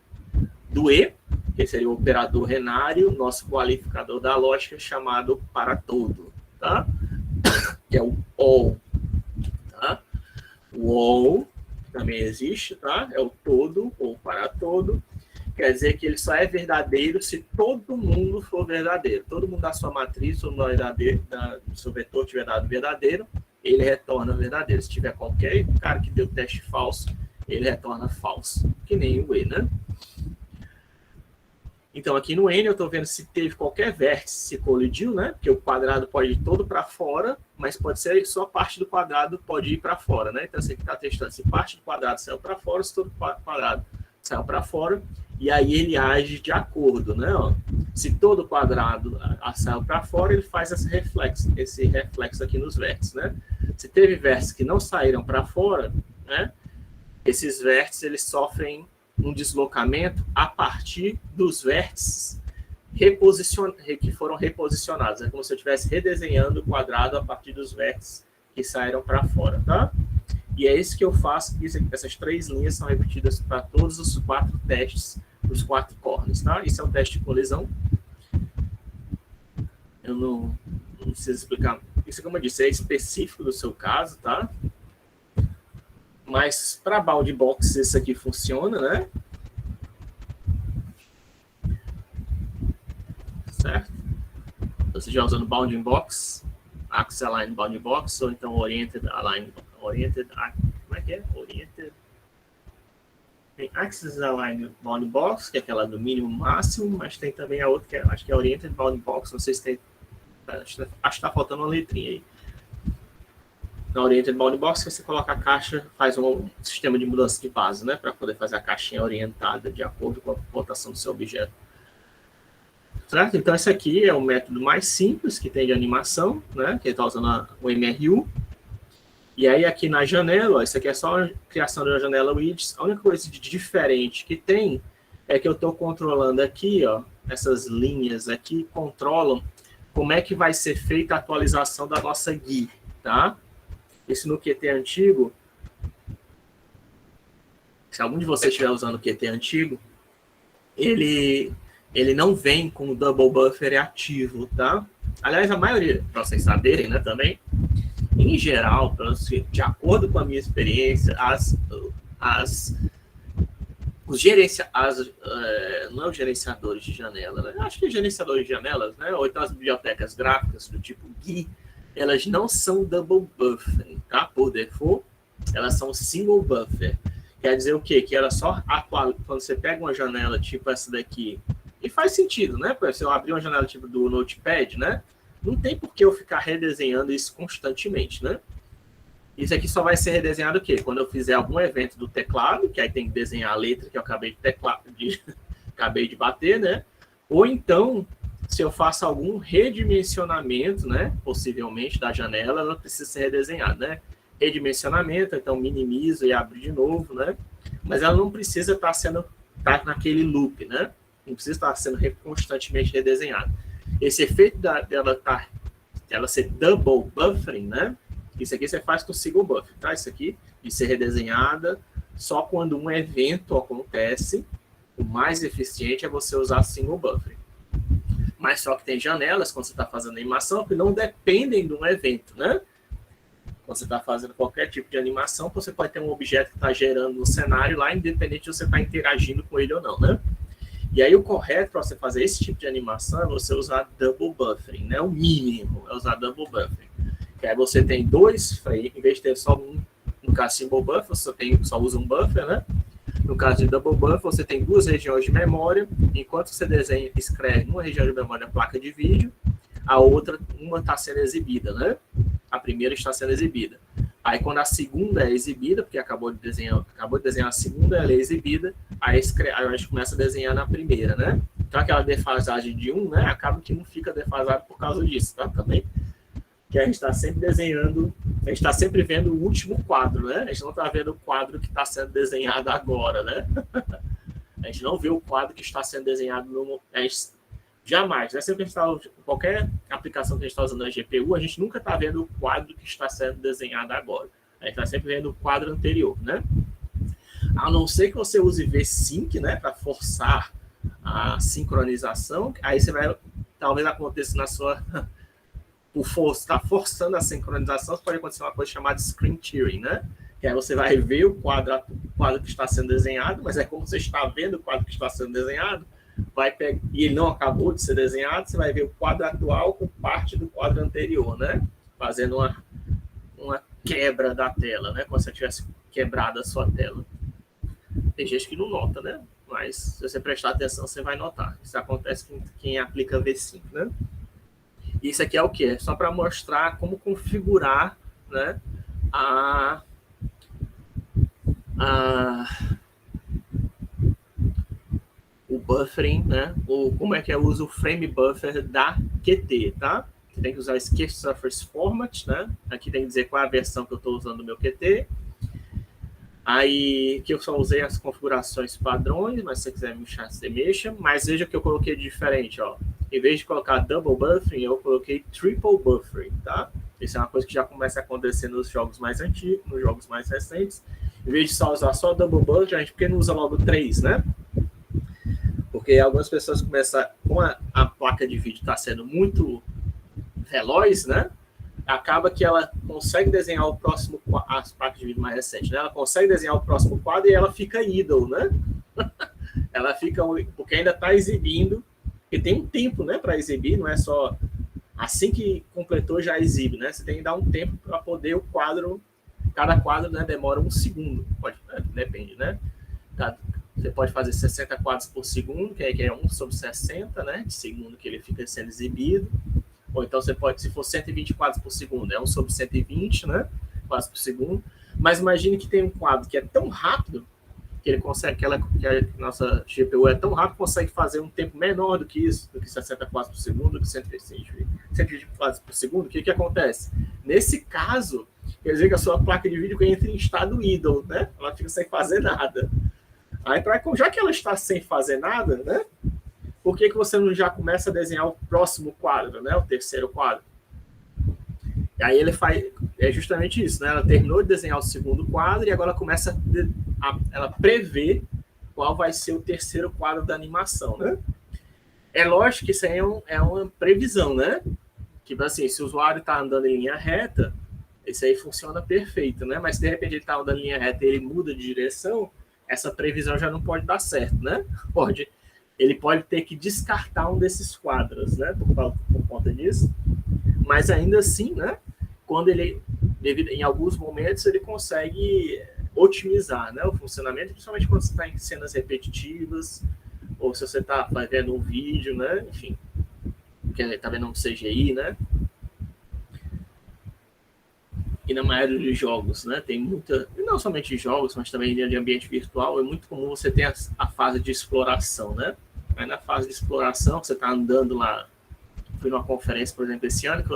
E, que seria o operador renário, nosso qualificador da lógica, chamado para todo, tá? Que é o OU, tá? O OU também existe, tá? É o todo ou para todo. Quer dizer que ele só é verdadeiro se todo mundo for verdadeiro. Todo mundo da sua matriz, todo mundo do seu vetor tiver dado verdadeiro, ele retorna verdadeiro. Se tiver qualquer cara que deu teste falso, ele retorna falso. Que nem o E, né? Então, aqui no N, eu estou vendo se teve qualquer vértice, se colidiu, né? Porque o quadrado pode ir todo para fora, mas pode ser só parte do quadrado pode ir para fora, né? Então, você está testando se parte do quadrado saiu para fora, se todo quadrado saiu para fora, e aí ele age de acordo, né? Ó, se todo quadrado saiu para fora, ele faz esse reflexo aqui nos vértices, né? Se teve vértices que não saíram para fora, né? Esses vértices, eles sofrem um deslocamento a partir dos vértices que foram reposicionados. É como se eu estivesse redesenhando o quadrado a partir dos vértices que saíram para fora, tá? E é isso que eu faço. Essas três linhas são repetidas para todos os 4 testes, os 4 corners, tá? Isso é um teste de colisão. Eu não preciso explicar. Isso, como eu disse, é específico do seu caso, tá? Mas para bound box isso aqui funciona, né? Certo? Você já usando bounding box, axis align bounding box, ou então oriented align, como é que é? Oriented. Tem axis align bounding box, que é aquela do mínimo máximo, mas tem também a outra que acho que é oriented bounding box, não sei se tem, acho que está faltando uma letrinha aí. Na Oriented Bounding Box, você coloca a caixa, faz um sistema de mudança de base, né? Para poder fazer a caixinha orientada de acordo com a rotação do seu objeto. Certo? Então, esse aqui é o método mais simples que tem de animação, né? Que ele está usando o MRU. E aí, aqui na janela, ó, isso aqui é só a criação de uma janela widgets. A única coisa de diferente que tem é que eu estou controlando aqui, ó, essas linhas aqui controlam como é que vai ser feita a atualização da nossa GUI, tá? Isso no Qt antigo, se algum de vocês estiver usando o Qt antigo, ele não vem com o double buffer ativo, tá? Aliás, a maioria, para vocês saberem, né, também, em geral, de acordo com a minha experiência, as não é os gerenciadores de janela, né? Acho que os gerenciadores de janelas, né? Ou então as bibliotecas gráficas do tipo GUI, elas não são double buffer, tá? Por default, elas são single buffer. Quer dizer o quê? Que ela só atualiza quando você pega uma janela tipo essa daqui, e faz sentido, né? Se eu abrir uma janela tipo do Notepad, né? Não tem por que eu ficar redesenhando isso constantemente, né? Isso aqui só vai ser redesenhado o quê? Quando eu fizer algum evento do teclado, que aí tem que desenhar a letra que eu acabei de bater, né? Ou então, se eu faço algum redimensionamento, né? Possivelmente da janela, ela precisa ser redesenhada, né? Redimensionamento, então minimizo e abro de novo, né? Mas ela não precisa estar naquele loop, né? Não precisa estar sendo constantemente redesenhada. Esse efeito dela ser double buffering, né? Isso aqui você faz com o single buffer, tá? Isso aqui de ser redesenhada só quando um evento acontece. O mais eficiente é você usar single buffer. Mas só que tem janelas quando você está fazendo animação que não dependem de um evento, né? Quando você está fazendo qualquer tipo de animação, você pode ter um objeto que está gerando no cenário lá, independente de você estar interagindo com ele ou não, né? E aí o correto para você fazer esse tipo de animação é você usar double buffering, né? O mínimo é usar double buffering. Que aí você tem dois frames, em vez de ter só um, no caso single buffer, você só usa um buffer, né? No caso de double buffer, você tem duas regiões de memória, enquanto você escreve numa região de memória a placa de vídeo, a outra, uma está sendo exibida, né? A primeira está sendo exibida. Aí quando a segunda é exibida, porque acabou de desenhar a segunda, ela é exibida, aí a gente começa a desenhar na primeira, né? Então aquela defasagem de um, né? Acaba que não fica defasado por causa disso, tá? Também. Que a gente está sempre desenhando, a gente está sempre vendo o último quadro, né? A gente não está vendo o quadro que está sendo desenhado agora, né? A gente não vê o quadro que está sendo desenhado no... Jamais, né? Sempre que a gente está, qualquer aplicação que a gente está usando na GPU, a gente nunca está vendo o quadro que está sendo desenhado agora. A gente está sempre vendo o quadro anterior, né? A não ser que você use VSync, né? Para forçar a sincronização, aí você vai, talvez aconteça na sua... está forçando a sincronização, pode acontecer uma coisa chamada screen tearing, né? Que aí você vai ver o quadro que está sendo desenhado, mas é como você está vendo o quadro que está sendo desenhado, e ele não acabou de ser desenhado, você vai ver o quadro atual com parte do quadro anterior, né? Fazendo uma quebra da tela, né? Como se você tivesse quebrado a sua tela. Tem gente que não nota, né? Mas se você prestar atenção, você vai notar. Isso acontece com quem aplica V5, né? Isso aqui é o quê? Só para mostrar como configurar, né, o buffering, né? Como é que eu uso o frame buffer da Qt, tá? Você tem que usar o Sketch Surface Format, né? Aqui tem que dizer qual é a versão que eu estou usando no meu Qt. Aí que eu só usei as configurações padrões, mas se você quiser mexer, você mexa. Mas veja que eu coloquei de diferente, ó. Em vez de colocar double buffering, eu coloquei triple buffering, tá? Isso é uma coisa que já começa a acontecer nos jogos mais antigos, nos jogos mais recentes. Em vez de só usar só double buffering, a gente por que não usa logo 3, né? Porque algumas pessoas começam, como a placa de vídeo está sendo muito veloz, né? Acaba que ela consegue desenhar o próximo, as placas de vídeo mais recentes, né? Ela consegue desenhar o próximo quadro e ela fica idle, né? Ela fica, porque ainda está exibindo, porque tem um tempo, né, para exibir, não é só assim que completou já exibe, né? Você tem que dar um tempo para poder o quadro, cada quadro, né, demora 1 segundo, pode, depende, né? Você pode fazer 60 quadros por segundo, que é 1/60, né, de segundo que ele fica sendo exibido. Ou então você pode, se for 120 quadros por segundo, é 1/120, né, quadros por segundo. Mas imagine que tem um quadro que é tão rápido que ele consegue, que a nossa GPU é tão rápida, consegue fazer um tempo menor do que isso, do que 60 quadros por segundo, do que 120 quadros por segundo. O que acontece? Nesse caso, quer dizer que a sua placa de vídeo entra em estado idle, né? Ela fica sem fazer nada. Aí, já que ela está sem fazer nada, né? Por que você não já começa a desenhar o próximo quadro, né? O terceiro quadro? E aí ele faz, é justamente isso, né? Ela terminou de desenhar o segundo quadro e agora começa ela prevê qual vai ser o terceiro quadro da animação, né? É lógico que isso aí é uma previsão, né? Tipo assim, se o usuário está andando em linha reta, isso aí funciona perfeito, né? Mas se de repente ele está andando em linha reta e ele muda de direção, essa previsão já não pode dar certo, né? Ele pode ter que descartar um desses quadros, né? Por conta disso. Mas ainda assim, né? Quando em alguns momentos, ele consegue otimizar, né, o funcionamento, principalmente quando você está em cenas repetitivas, ou se você está vendo um vídeo, né? Enfim, que está vendo um CGI, né? E na maioria dos jogos, né, tem muita, não somente de jogos, mas também de ambiente virtual, é muito comum você ter a fase de exploração, né? Aí na fase de exploração, você está andando lá, fui numa conferência, por exemplo, esse ano, que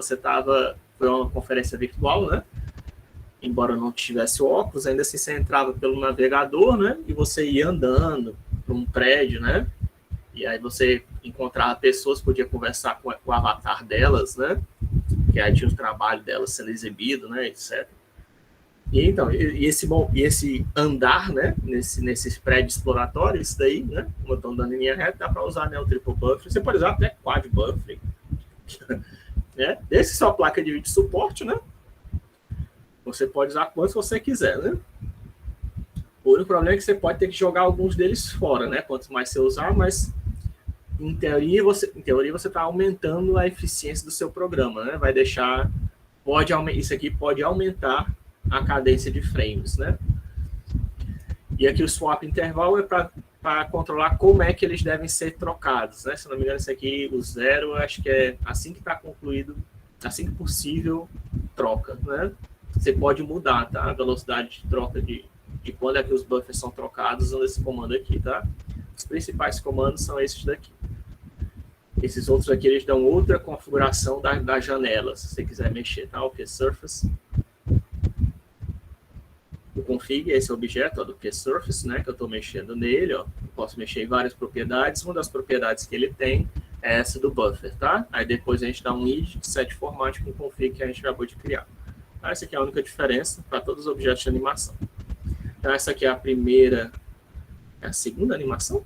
foi uma conferência virtual, né? Embora não tivesse óculos, ainda assim você entrava pelo navegador, né? E você ia andando para um prédio, né? E aí você encontrava pessoas, podia conversar com o avatar delas, né? Que aí tinha o trabalho delas sendo exibido, né? Etc. E então, esse andar, né? Nesses prédios exploratórios, isso daí, né? Como eu estou andando em linha reta, dá para usar, né? O triple buffer. Você pode usar até quad buffer, né? Desde sua placa de vídeo suporte, né? Você pode usar quantos você quiser, né? O único problema é que você pode ter que jogar alguns deles fora, né? Quanto mais você usar, mas em teoria você está aumentando a eficiência do seu programa, né? Vai deixar, isso aqui pode aumentar a cadência de frames, né? E aqui o swap interval é para controlar como é que eles devem ser trocados, né? Se não me engano, esse aqui, o 0, acho que é assim que está concluído, assim que possível, troca, né? Você pode mudar, tá? A velocidade de troca de quando é que os buffers são trocados usando esse comando aqui, tá? Os principais comandos são esses daqui. Esses outros aqui, eles dão outra configuração da janela, se você quiser mexer, tá? O QSurface. O config é esse objeto, ó, do QSurface, né? Que eu estou mexendo nele, ó. Eu posso mexer em várias propriedades. Uma das propriedades que ele tem é essa do buffer, tá? Aí depois a gente dá um id, set format com o config que a gente acabou de criar. Essa aqui é a única diferença para todos os objetos de animação. Então, essa aqui é a primeira... É a segunda animação?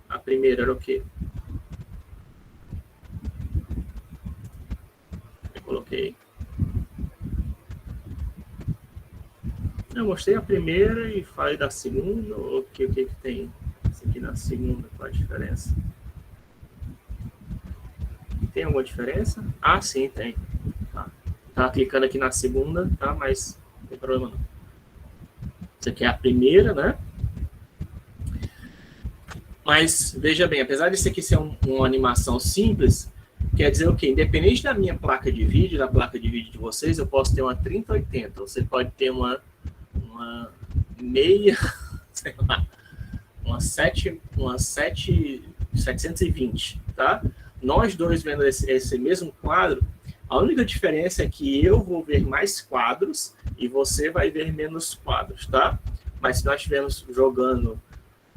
A primeira era o quê? Eu coloquei... Eu mostrei a primeira e falei da segunda. O que tem? Essa aqui na segunda, qual a diferença? Tem alguma diferença? Ah, sim, tem. Tá clicando aqui na segunda, tá? Mas não tem problema não. Isso aqui é a primeira, né? Mas, veja bem, apesar disso aqui ser uma animação simples, quer dizer o quê? Independente da minha placa de vídeo, da placa de vídeo de vocês, eu posso ter uma 3080. Você pode ter uma meia, sei lá, uma 720, tá? Nós dois vendo esse mesmo quadro, a única diferença é que eu vou ver mais quadros e você vai ver menos quadros, tá? Mas se nós estivermos jogando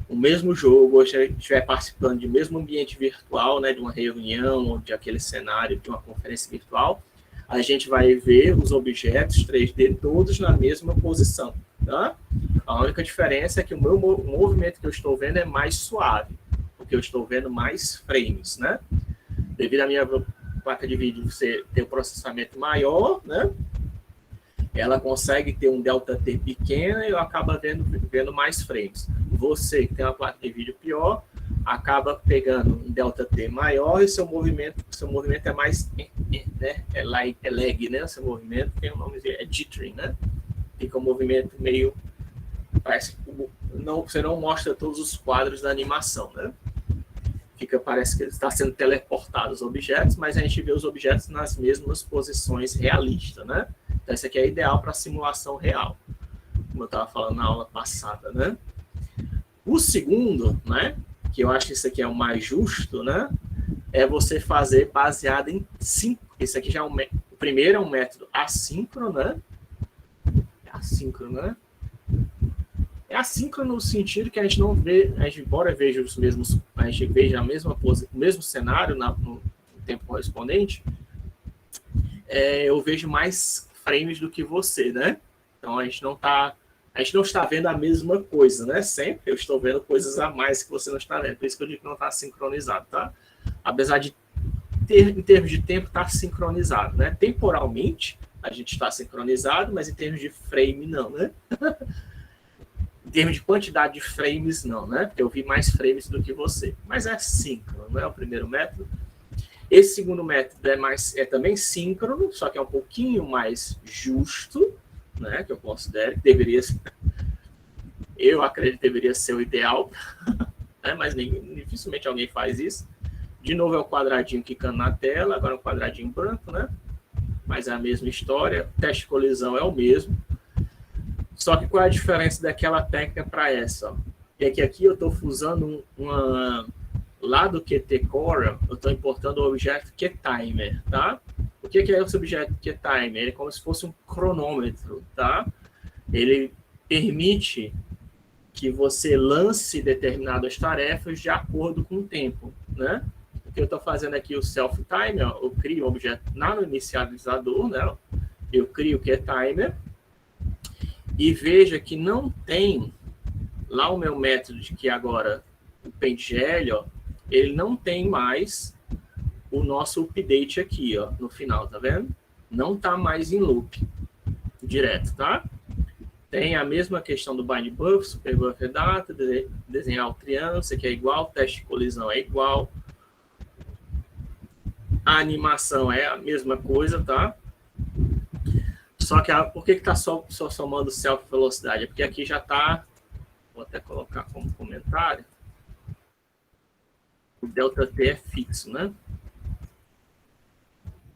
o mesmo jogo, ou estiver participando de mesmo ambiente virtual, né, de uma reunião, ou de aquele cenário de uma conferência virtual, a gente vai ver os objetos 3D todos na mesma posição, tá? A única diferença é que o movimento que eu estou vendo é mais suave, porque eu estou vendo mais frames, né? Devido à minha placa de vídeo você ter um processamento maior, né? Ela consegue ter um delta T pequeno e eu acabo vendo mais frames. Você que tem uma placa de vídeo pior, acaba pegando um delta T maior e seu movimento é mais, né? É lag, né? Seu movimento tem um nome, é jittering, né? Fica um movimento meio, parece que você não mostra todos os quadros da animação, né? Parece que está sendo teleportado os objetos, mas a gente vê os objetos nas mesmas posições realistas, né? Então, isso aqui é ideal para simulação real, como eu estava falando na aula passada, né? O segundo, né? Que eu acho que isso aqui é o mais justo, né? É você fazer baseado em 5. Esse aqui já é o primeiro é um método assíncrono, né? Assíncrono, né? É assíncrono no sentido que a gente não vê, embora veja a gente veja o mesmo cenário no tempo correspondente, eu vejo mais frames do que você, né? Então a gente não está vendo a mesma coisa, né? Sempre eu estou vendo coisas a mais que você não está vendo. Por isso que eu digo que não está sincronizado, tá? Apesar de em termos de tempo, está sincronizado, né? Temporalmente, a gente está sincronizado, mas em termos de frame, não, né? Em termos de quantidade de frames, não, né? Porque eu vi mais frames do que você. Mas é síncrono, não é o primeiro método. Esse segundo método é também síncrono, só que é um pouquinho mais justo, né? Que eu considero que deveria, eu acredito que deveria ser o ideal, né? Mas dificilmente alguém faz isso. De novo é o quadradinho quicando na tela, agora é um quadradinho branco, né? Mas é a mesma história, o teste de colisão é o mesmo. Só que qual é a diferença daquela técnica para essa? Ó? É que aqui eu estou usando lá do Qt Core, eu estou importando o objeto QTimer, tá? O que é esse objeto QTimer? Ele é como se fosse um cronômetro, tá? Ele permite que você lance determinadas tarefas de acordo com o tempo, né? O que eu estou fazendo aqui, o self-timer, eu crio um objeto no inicializador, né? Eu crio o QTimer e veja que não tem lá o meu método de que agora o PaintGL, ó, ele não tem mais o nosso update aqui, ó, no final, tá vendo? Não tá mais em loop direto, tá? Tem a mesma questão do bind buff, super buffer data, desenhar o triângulo, isso aqui é igual, teste de colisão é igual. A animação é a mesma coisa, tá? Só que por que tá só somando self velocidade? É porque aqui já tá, vou até colocar como comentário, o ΔT é fixo, né?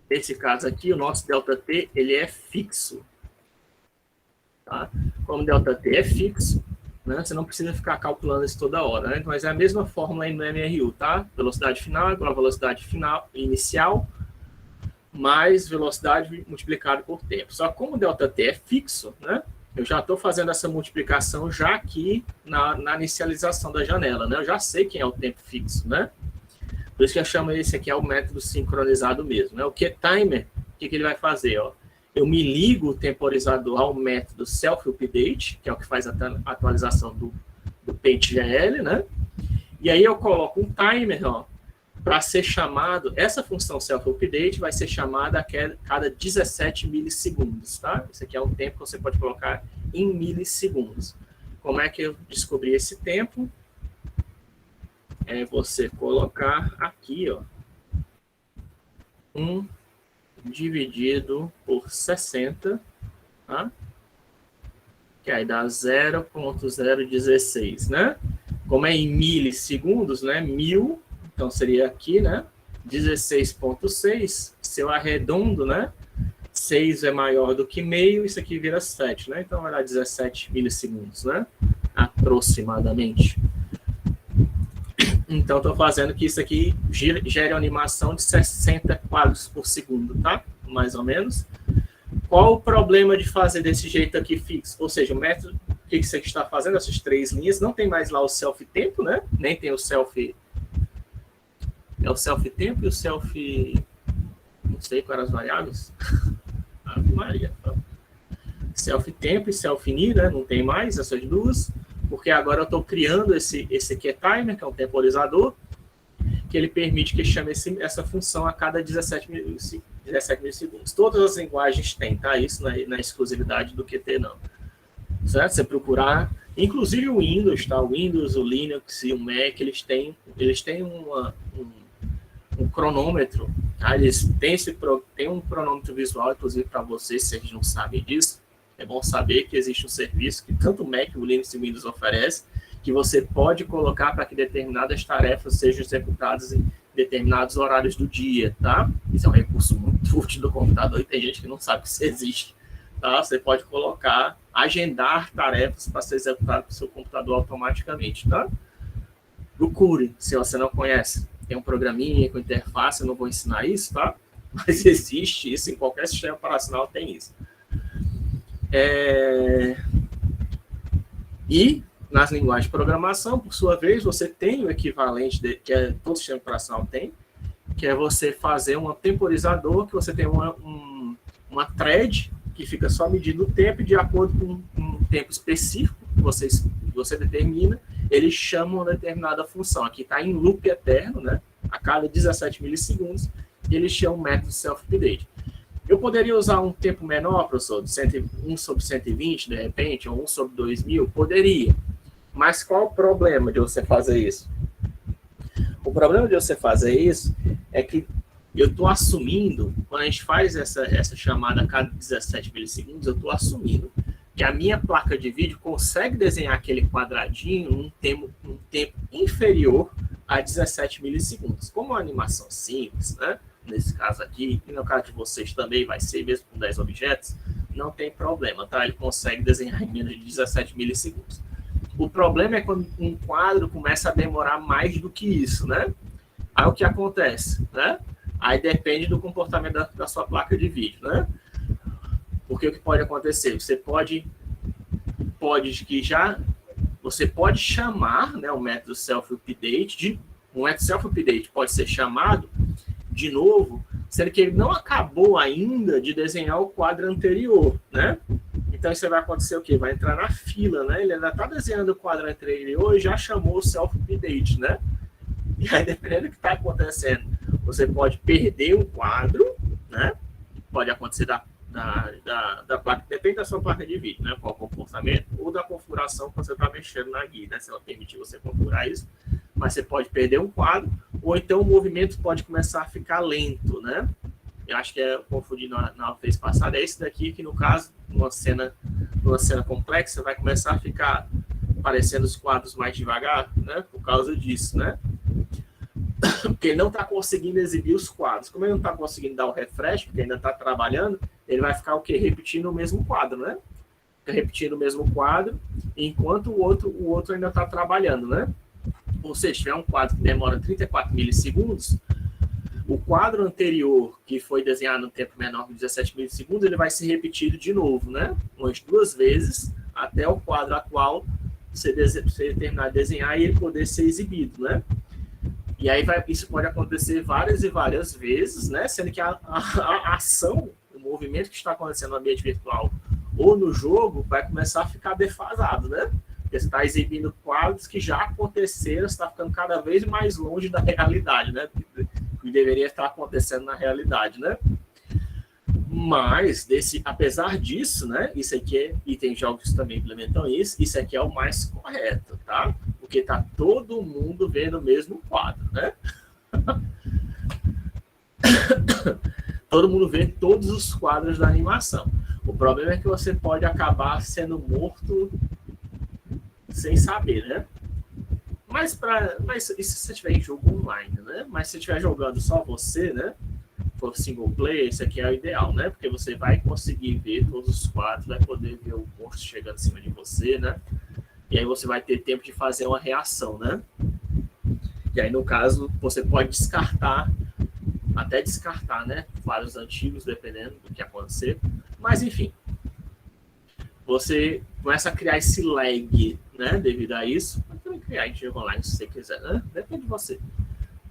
Nesse caso aqui, o nosso ΔT, ele é fixo. Tá? Como ΔT é fixo, né? Você não precisa ficar calculando isso toda hora, né? Mas é a mesma fórmula aí no MRU, tá? Velocidade final igual a velocidade final inicial mais velocidade multiplicado por tempo. Só que como o ΔT é fixo, né? Eu já estou fazendo essa multiplicação já aqui na inicialização da janela, né? Eu já sei quem é o tempo fixo, né? Por isso que eu chamo esse aqui é o método sincronizado mesmo, né? O QTimer, o que ele vai fazer, ó? Eu me ligo o temporizador ao método self-update, que é o que faz a atualização do PaintGL, né? E aí eu coloco um timer, ó, para ser chamado, essa função self-update vai ser chamada a cada 17 milissegundos, tá? Esse aqui é um tempo que você pode colocar em milissegundos. Como é que eu descobri esse tempo? É você colocar aqui, ó, 1 dividido por 60, tá? Que aí dá 0,016, né? Como é em milissegundos, né? 1000, então seria aqui, né? 16,6. Se eu arredondo, né? 6 é maior do que meio, isso aqui vira 7, né? Então vai dar 17 milissegundos, né? Aproximadamente. Então, estou fazendo que isso aqui gere uma animação de 60 quadros por segundo, tá? Mais ou menos. Qual o problema de fazer desse jeito aqui fixo? Ou seja, o método que você está fazendo, essas 3 linhas, não tem mais lá o self-tempo, né? Nem tem o self... É o self-tempo e o self... Não sei quais eram as variáveis. Ave Maria. Self-tempo e self-ni, né? Não tem mais essas duas. Porque agora eu estou criando esse QTimer, que é um temporizador, que ele permite que chame essa função a cada 17 milissegundos. Todas as linguagens têm, tá? Isso não é exclusividade do Qt, não. Certo? Você procurar, inclusive o Windows, tá? O Windows, o Linux e o Mac, eles têm um cronômetro, tá? Eles têm um cronômetro visual, inclusive para vocês, se vocês não sabem disso. É bom saber que existe um serviço que tanto o Mac, o Linux e o Windows oferecem, que você pode colocar para que determinadas tarefas sejam executadas em determinados horários do dia, tá? Isso é um recurso muito útil do computador e tem gente que não sabe que isso existe, tá? Você pode colocar, agendar tarefas para ser executado pelo seu computador automaticamente, tá? Procure, se você não conhece. Tem um programinha com interface, eu não vou ensinar isso, tá? Mas existe isso, em qualquer sistema operacional tem isso. E nas linguagens de programação, por sua vez, você tem o equivalente que todo sistema operacional tem, que é você fazer um temporizador, que você tem uma thread que fica só medindo o tempo, e de acordo com um tempo específico que você determina, eles chamam uma determinada função. Aqui está em loop eterno, né? A cada 17 milissegundos, eles chamam o método self-update. Eu poderia usar um tempo menor, professor, de 1 sobre 120, de repente, ou 1 sobre 2000? Poderia. Mas qual o problema de você fazer isso? O problema de você fazer isso é que eu estou assumindo, quando a gente faz essa chamada a cada 17 milissegundos, eu estou assumindo que a minha placa de vídeo consegue desenhar aquele quadradinho num tempo inferior a 17 milissegundos. Como uma animação simples, né? Nesse caso aqui, e no caso de vocês também vai ser, mesmo com 10 objetos, não tem problema, tá? Ele consegue desenhar em menos de 17 milissegundos. O problema é quando um quadro começa a demorar mais do que isso, né? Aí o que acontece, né? Aí depende do comportamento da sua placa de vídeo, né? Porque o que pode acontecer? Você pode chamar, né, o método self-update, o método self-update pode ser chamado de novo, sendo que ele não acabou ainda de desenhar o quadro anterior, né? Então isso vai acontecer o quê? Vai entrar na fila, né? Ele ainda está desenhando o quadro anterior e já chamou o self-update, né? E aí, dependendo do que está acontecendo, você pode perder um quadro, né? Pode acontecer da placa, depende da sua placa de vídeo, né? Qual o comportamento, ou da configuração que você está mexendo na guia, né? Se ela permitir você configurar isso. Mas você pode perder um quadro, ou então o movimento pode começar a ficar lento, né? Eu acho que eu confundi na vez passada, é esse daqui que, no caso, numa cena complexa, vai começar a ficar aparecendo os quadros mais devagar, né? Por causa disso, né? Porque ele não está conseguindo exibir os quadros. Como ele não está conseguindo dar o refresh, porque ainda está trabalhando, ele vai ficar o quê? Repetindo o mesmo quadro, né? Fica repetindo o mesmo quadro, enquanto o outro ainda está trabalhando, né? Ou seja, se tiver um quadro que demora 34 milissegundos, o quadro anterior, que foi desenhado no tempo menor de 17 milissegundos, ele vai ser repetido de novo, né? Umas 2 vezes, até o quadro atual você terminar de desenhar e ele poder ser exibido, né? E aí isso pode acontecer várias e várias vezes, né? Sendo que a ação, o movimento que está acontecendo no ambiente virtual ou no jogo vai começar a ficar defasado, né? Porque você está exibindo quadros que já aconteceram, você está ficando cada vez mais longe da realidade, né? Que deveria estar acontecendo na realidade, né? Mas, apesar disso, né? Isso aqui e tem jogos que também implementam isso aqui é o mais correto, tá? Porque tá todo mundo vendo o mesmo quadro, né? Todo mundo vê todos os quadros da animação. O problema é que você pode acabar sendo morto sem saber, né? Mas isso se você estiver em jogo online, né? Mas se você estiver jogando só você, né? For single player, isso aqui é o ideal, né? Porque você vai conseguir ver todos os quadros, vai poder ver o monstro chegando em cima de você, né? E aí você vai ter tempo de fazer uma reação, né? E aí, no caso, você pode até descartar, né? Quadros antigos, dependendo do que acontecer. Mas, enfim, você começa a criar esse lag, né? Devido a isso. Pode também criar em jogo online, se você quiser, né? Depende de você,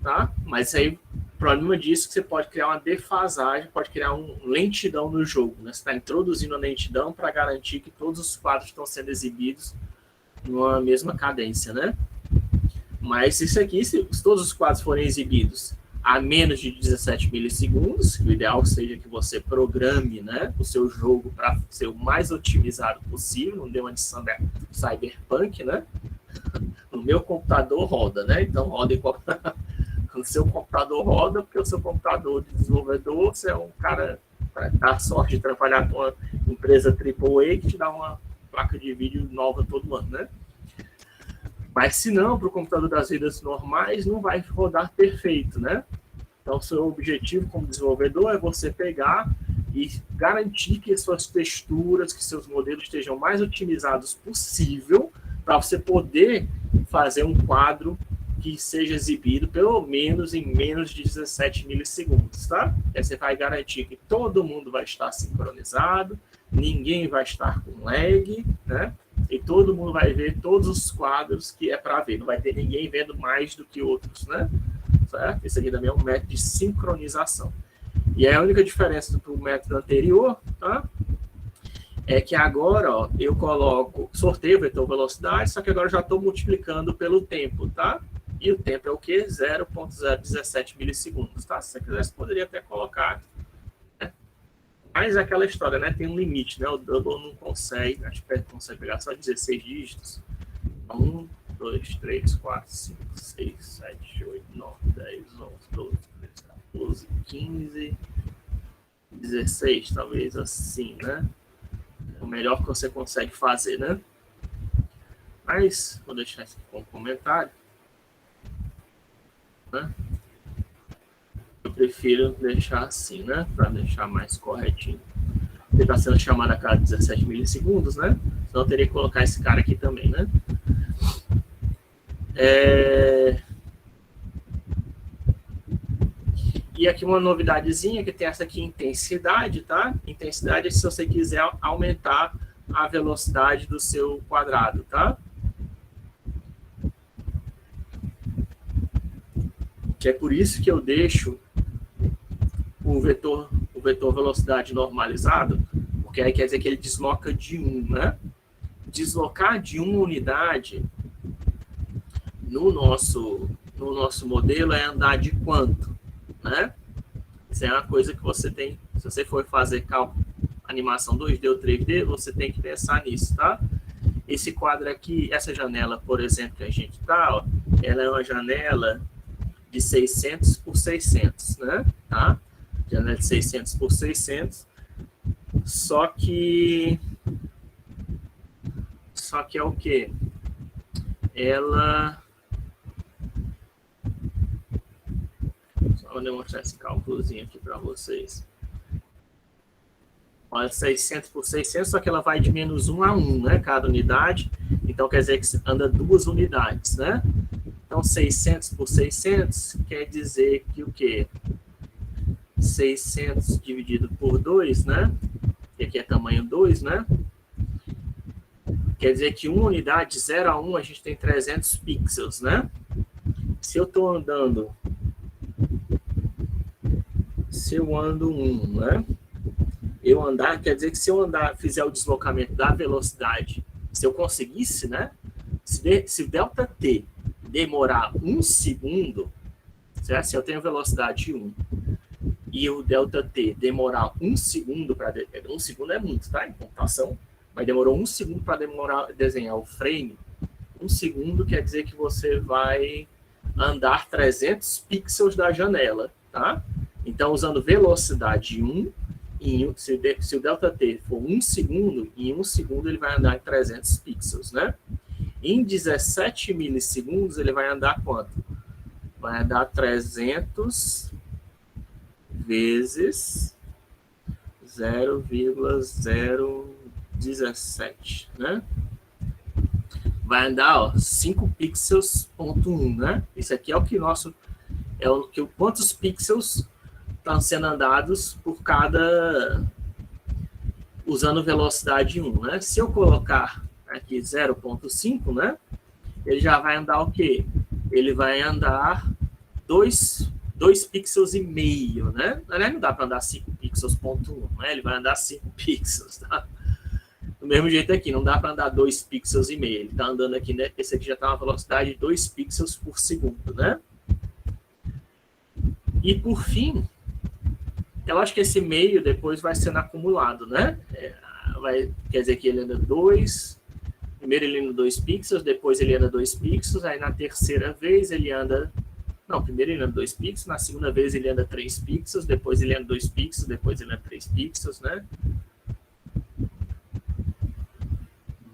tá? Mas aí, o problema disso é que você pode criar uma defasagem, pode criar uma lentidão no jogo, né? Você está introduzindo a lentidão para garantir que todos os quadros estão sendo exibidos numa mesma cadência, né? Mas isso aqui, se todos os quadros forem exibidos a menos de 17 milissegundos, o ideal seja que você programe, né, o seu jogo para ser o mais otimizado possível, não dê uma de cyberpunk, né? No meu computador roda, né? Então roda no seu computador roda, porque o seu computador de desenvolvedor, você é um cara para dar sorte de trabalhar com uma empresa AAA que te dá uma placa de vídeo nova todo ano, né? Mas se não, para o computador das vidas normais, não vai rodar perfeito, né? Então, seu objetivo como desenvolvedor é você pegar e garantir que as suas texturas, que seus modelos estejam mais otimizados possível para você poder fazer um quadro que seja exibido pelo menos em menos de 17 milissegundos, tá? Aí você vai garantir que todo mundo vai estar sincronizado, ninguém vai estar com lag, né? E todo mundo vai ver todos os quadros que é para ver. Não vai ter ninguém vendo mais do que outros, né? Certo? Esse aqui também é um método de sincronização. E a única diferença do método anterior, tá? É que agora, ó, eu coloco, sorteio o vetor velocidade, só que agora eu já estou multiplicando pelo tempo, tá? E o tempo é o quê? 0,017 milissegundos, tá? Se você quiser, você poderia até colocar. Mas é aquela história, né? Tem um limite, né? O Double não consegue, acho que consegue pegar só 16 dígitos. 1, 2, 3, 4, 5, 6, 7, 8, 9, 10, 11, 12, 13, 14, 15, 16, talvez assim, né? É o melhor que você consegue fazer, né? Mas, vou deixar isso aqui como comentário, né? Eu prefiro deixar assim, né? Para deixar mais corretinho. Ele está sendo chamado a cada 17 milissegundos, né? Então eu teria que colocar esse cara aqui também, né? E aqui uma novidadezinha, que tem essa aqui, intensidade, tá? Intensidade é se você quiser aumentar a velocidade do seu quadrado, tá? Que é por isso que eu deixo o vetor velocidade normalizado, porque aí quer dizer que ele desloca de 1, né? Deslocar de 1 unidade no nosso modelo é andar de quanto, né? Isso é uma coisa que você tem, se você for fazer cálculo, animação 2D ou 3D, você tem que pensar nisso, tá? Esse quadro aqui, essa janela, por exemplo, que a gente tá, ó, ela é uma janela de 600 por 600, né? Tá? Janela de 600 por 600. Só que é o quê? Ela... Só vou demonstrar esse cálculozinho aqui para vocês. Olha, 600 por 600, só que ela vai de menos 1 a 1, né? Cada unidade. Então, quer dizer que anda 2 unidades, né? Então, 600 por 600 quer dizer que o quê? 600 dividido por 2, né? Que aqui é tamanho 2, né? Quer dizer que uma unidade, de 0 a 1, a gente tem 300 pixels, né? Se eu estou andando... Se eu ando 1, né? Eu andar, quer dizer que se eu andar, fizer o deslocamento da velocidade, se eu conseguisse, né? Se o ΔT demorar 1 segundo, certo? Se eu tenho velocidade 1 e o ΔT demorar 1 segundo para... 1 segundo é muito, tá? Em computação. Mas demorou 1 segundo para desenhar o frame. 1 segundo quer dizer que você vai andar 300 pixels da janela, tá? Então, usando velocidade 1, se o ΔT for 1 segundo, em 1 segundo ele vai andar em 300 pixels, né? Em 17 milissegundos, ele vai andar quanto? Vai andar 300 vezes 0,017, né? Vai andar, ó, 5 pixels, ponto 1, né? Isso aqui é o que quantos pixels estão sendo andados por cada... usando velocidade 1, né? Se eu colocar aqui 0,5, né? Ele já vai andar o quê? Ele vai andar 2 pixels e meio, né? Não dá para andar 5 pixels, ponto 1, né? Ele vai andar 5 pixels, tá? Do mesmo jeito aqui, não dá para andar 2 pixels e meio. Ele está andando aqui, né? Esse aqui já está uma velocidade de 2 pixels por segundo, né? E por fim, eu acho que esse meio depois vai sendo acumulado, né? Quer dizer que ele anda 2, primeiro ele anda 2 pixels, depois ele anda 2 pixels, aí na terceira vez ele anda... Não, primeiro ele anda 2 pixels, na segunda vez ele anda 3 pixels, depois ele anda 2 pixels, depois ele anda 3 pixels, né?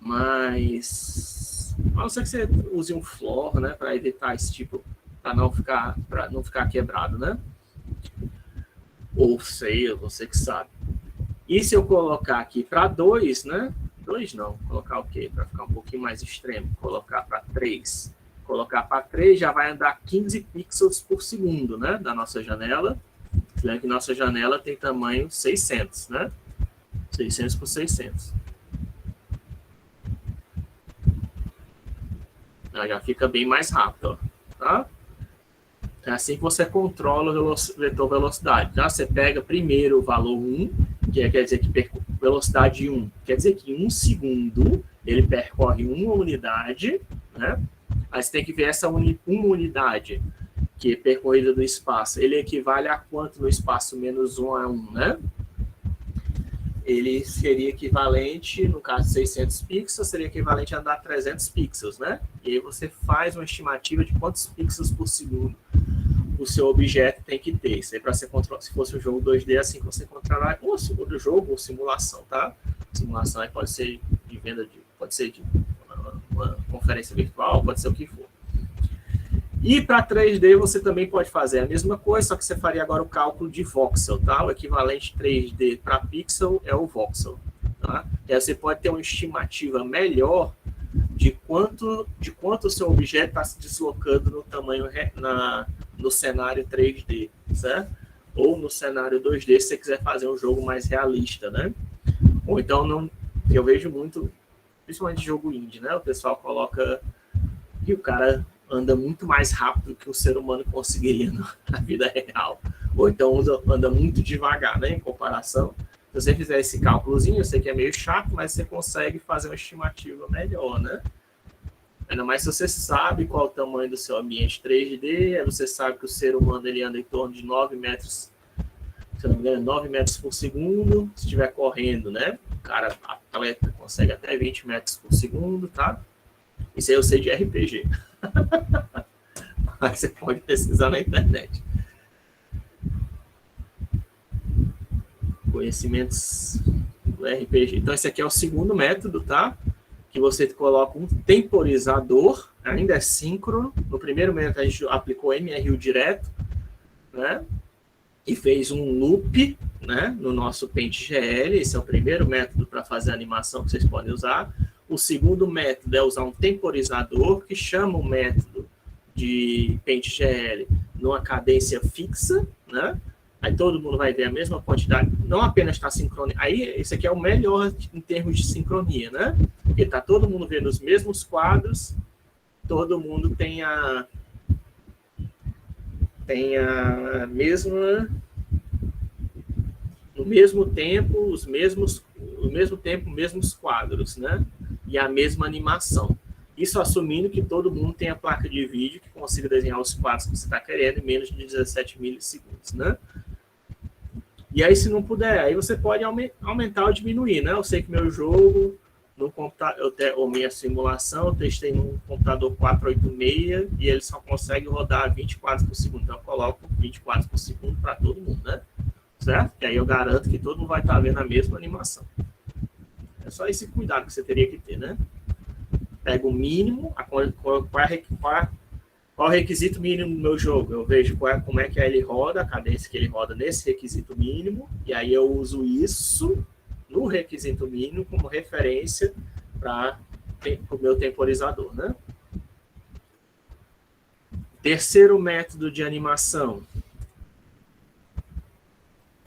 Mas a não ser que você use um floor, né, para evitar esse tipo, para não ficar quebrado, né? Ou sei, você que sabe. E se eu colocar aqui para 2, né? 2 não, colocar o quê? Para ficar um pouquinho mais extremo, colocar para 3. Colocar para 3 já vai andar 15 pixels por segundo, né? Da nossa janela. Lembra que nossa janela tem tamanho 600, né? 600 por 600. Já fica bem mais rápido, ó, tá? É assim que você controla o vetor velocidade, tá? Você pega primeiro o valor 1, que quer dizer que velocidade 1, quer dizer que em 1 segundo ele percorre uma unidade, né? Aí você tem que ver essa uma unidade, que é percorrida do espaço, ele equivale a quanto no espaço menos 1 a 1, né? ele seria equivalente, no caso de 600 pixels, seria equivalente a andar 300 pixels, né? E aí você faz uma estimativa de quantos pixels por segundo o seu objeto tem que ter. Isso aí para você controlar, se fosse um jogo 2D, assim que você controlar um segundo jogo ou simulação, tá? Simulação aí pode ser de venda, pode ser de uma conferência virtual, pode ser o que for. E para 3D você também pode fazer a mesma coisa, só que você faria agora o cálculo de voxel, tá? O equivalente 3D para pixel é o voxel, tá? E aí você pode ter uma estimativa melhor de quanto o seu objeto está se deslocando no tamanho no cenário 3D, certo? Ou no cenário 2D, se você quiser fazer um jogo mais realista, né? Ou então, eu vejo muito, principalmente jogo indie, né? O pessoal coloca que o cara anda muito mais rápido que o ser humano conseguiria na vida real. Ou então anda muito devagar, né? Em comparação. Se você fizer esse cálculozinho, eu sei que é meio chato, mas você consegue fazer uma estimativa melhor, né? Ainda mais se você sabe qual é o tamanho do seu ambiente 3D, você sabe que o ser humano ele anda em torno de 9 metros, se não me engano, 9 metros por segundo, se estiver correndo, né? O cara, atleta, consegue até 20 metros por segundo, tá? Isso aí eu sei de RPG. Mas você pode pesquisar na internet. Conhecimentos do RPG. Então, esse aqui é o segundo método, tá? Que você coloca um temporizador, ainda é síncrono. No primeiro método, a gente aplicou MRU direto, né? E fez um loop, né? No nosso PaintGL. Esse é o primeiro método para fazer a animação que vocês podem usar. O segundo método é usar um temporizador, que chama o método de PaintGL numa cadência fixa, né? Aí todo mundo vai ver a mesma quantidade, não apenas está sincronizado. Aí esse aqui é o melhor em termos de sincronia, né? Porque está todo mundo vendo os mesmos quadros, todo mundo tem a mesma, no mesmo tempo, mesmos quadros, né? E a mesma animação. Isso assumindo que todo mundo tem a placa de vídeo que consiga desenhar os quadros que você está querendo em menos de 17 milissegundos, né? E aí, se não puder, aí você pode aumentar ou diminuir, né? Eu sei que meu jogo, no computador, ou minha simulação, eu testei num computador 486 e ele só consegue rodar 20 quadros por segundo. Então, eu coloco 20 quadros por segundo para todo mundo, né? Certo? E aí eu garanto que todo mundo vai estar vendo a mesma animação. É só esse cuidado que você teria que ter, né? Pega o mínimo, qual é o requisito mínimo do meu jogo? Eu vejo como é que ele roda, a cadência que ele roda nesse requisito mínimo, e aí eu uso isso no requisito mínimo como referência para o meu temporizador, né? Terceiro método de animação.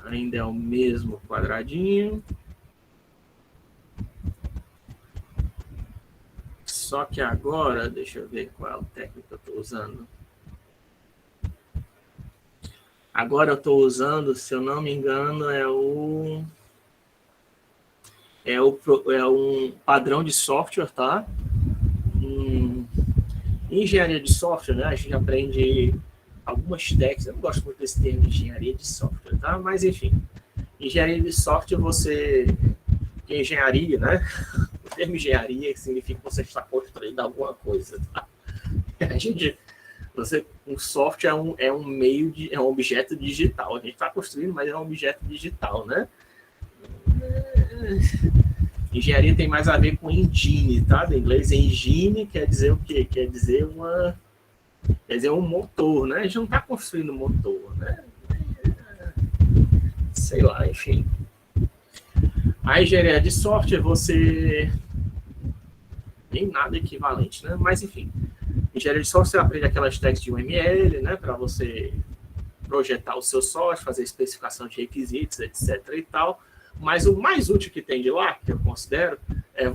Ainda é o mesmo quadradinho. Só que agora, deixa eu ver qual é o técnico que eu estou usando. Agora eu estou usando, se eu não me engano, é um padrão de software, tá? Em engenharia de software, né? A gente aprende algumas técnicas. Eu não gosto muito desse termo de engenharia de software, tá? Mas enfim, engenharia de software engenharia, né? O termo engenharia significa que você está construindo alguma coisa, tá? Um software é um meio é um objeto digital. A gente está construindo, mas é um objeto digital, né? Engenharia tem mais a ver com engine, tá? Do inglês, engine quer dizer o quê? Quer dizer um motor, né? A gente não está construindo motor, né? Sei lá, enfim. A engenharia de software, você nem nada equivalente, né? Mas enfim, engenharia de software você aprende aquelas técnicas de UML, né? Para você projetar o seu software, fazer especificação de requisitos, etc. e tal. Mas o mais útil que tem de lá, que eu considero, é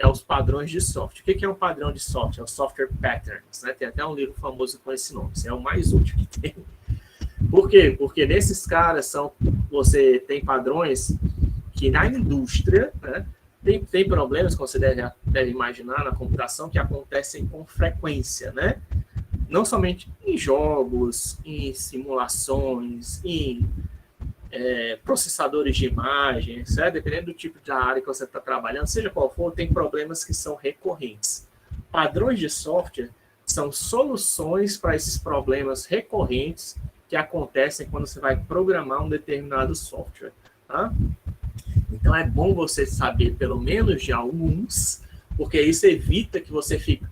os padrões de software. O que é um padrão de software? É o software patterns, né? Tem até um livro famoso com esse nome. Esse é o mais útil que tem. Por quê? Porque nesses caras você tem padrões que na indústria, né, tem problemas que você deve imaginar na computação que acontecem com frequência, né? Não somente em jogos, em simulações, em processadores de imagem, certo? Dependendo do tipo de área que você está trabalhando, seja qual for, tem problemas que são recorrentes. Padrões de software são soluções para esses problemas recorrentes que acontecem quando você vai programar um determinado software. Tá? Então, é bom você saber pelo menos de alguns, porque isso evita que você fique,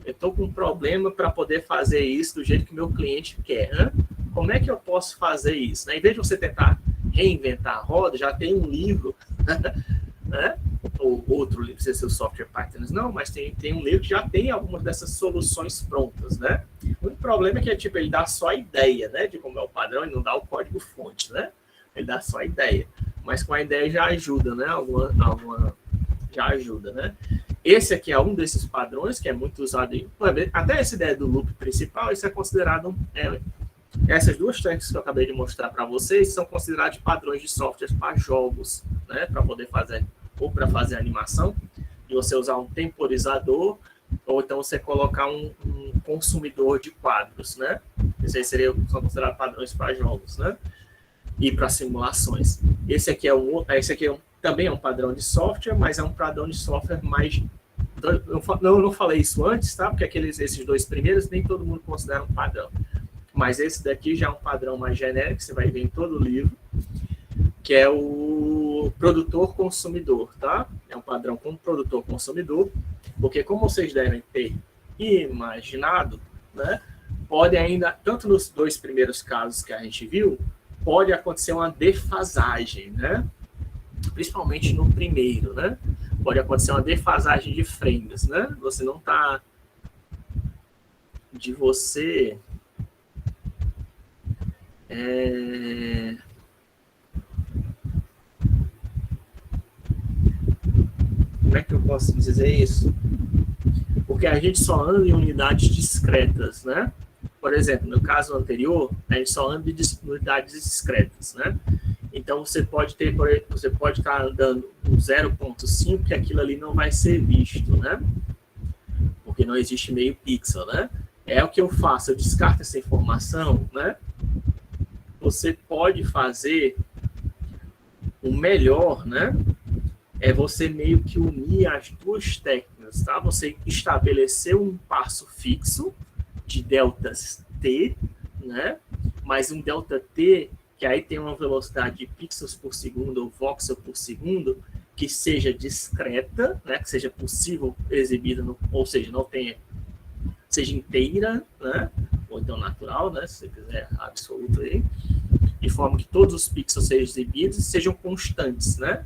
eu estou com um problema para poder fazer isso do jeito que o meu cliente quer. Né? Como é que eu posso fazer isso? Né? Em vez de você tentar reinventar a roda, já tem um livro, né? Ou outro livro, se é seu software patterns, não, mas tem um livro que já tem algumas dessas soluções prontas, né? O único problema é que ele dá só a ideia, né, de como é o padrão e não dá o código-fonte, né? Ele dá só a ideia, mas com a ideia já ajuda, né? Já ajuda, né? Esse aqui é um desses padrões que é muito usado até essa ideia do loop principal, isso é considerado essas duas técnicas que eu acabei de mostrar para vocês são consideradas padrões de softwares para jogos, né? Para poder fazer ou para fazer animação, de você usar um temporizador, ou então você colocar um consumidor de quadros, né? Esses são considerados padrões para jogos, né? E para simulações. Esse aqui também é um padrão de software, mas é um padrão de software mais... Eu não falei isso antes, tá? Porque esses dois primeiros nem todo mundo considera um padrão. Mas esse daqui já é um padrão mais genérico, que você vai ver em todo o livro, que é o produtor-consumidor, tá? É um padrão com produtor-consumidor, porque como vocês devem ter imaginado, né, pode ainda, tanto nos dois primeiros casos que a gente viu, pode acontecer uma defasagem, né? Principalmente no primeiro, né? Pode acontecer uma defasagem de frames, né? Você não está... De você... Como é que eu posso dizer isso? Porque a gente só anda em unidades discretas, né? Por exemplo, no caso anterior, a gente só anda em unidades discretas, né? Então, você pode estar andando com 0.5, que aquilo ali não vai ser visto, né? Porque não existe meio pixel, né? É o que eu faço, eu descarto essa informação, né? Você pode fazer o melhor, né? É você meio que unir as duas técnicas, tá? Você estabeleceu um passo fixo de deltas T, né? Mas um delta T que aí tem uma velocidade de pixels por segundo ou voxel por segundo que seja discreta, né? Que seja possível exibida, ou seja, não tenha, seja inteira, né? Ou então natural, né? Se você quiser absoluto aí, de forma que todos os pixels sejam exibidos e sejam constantes, né?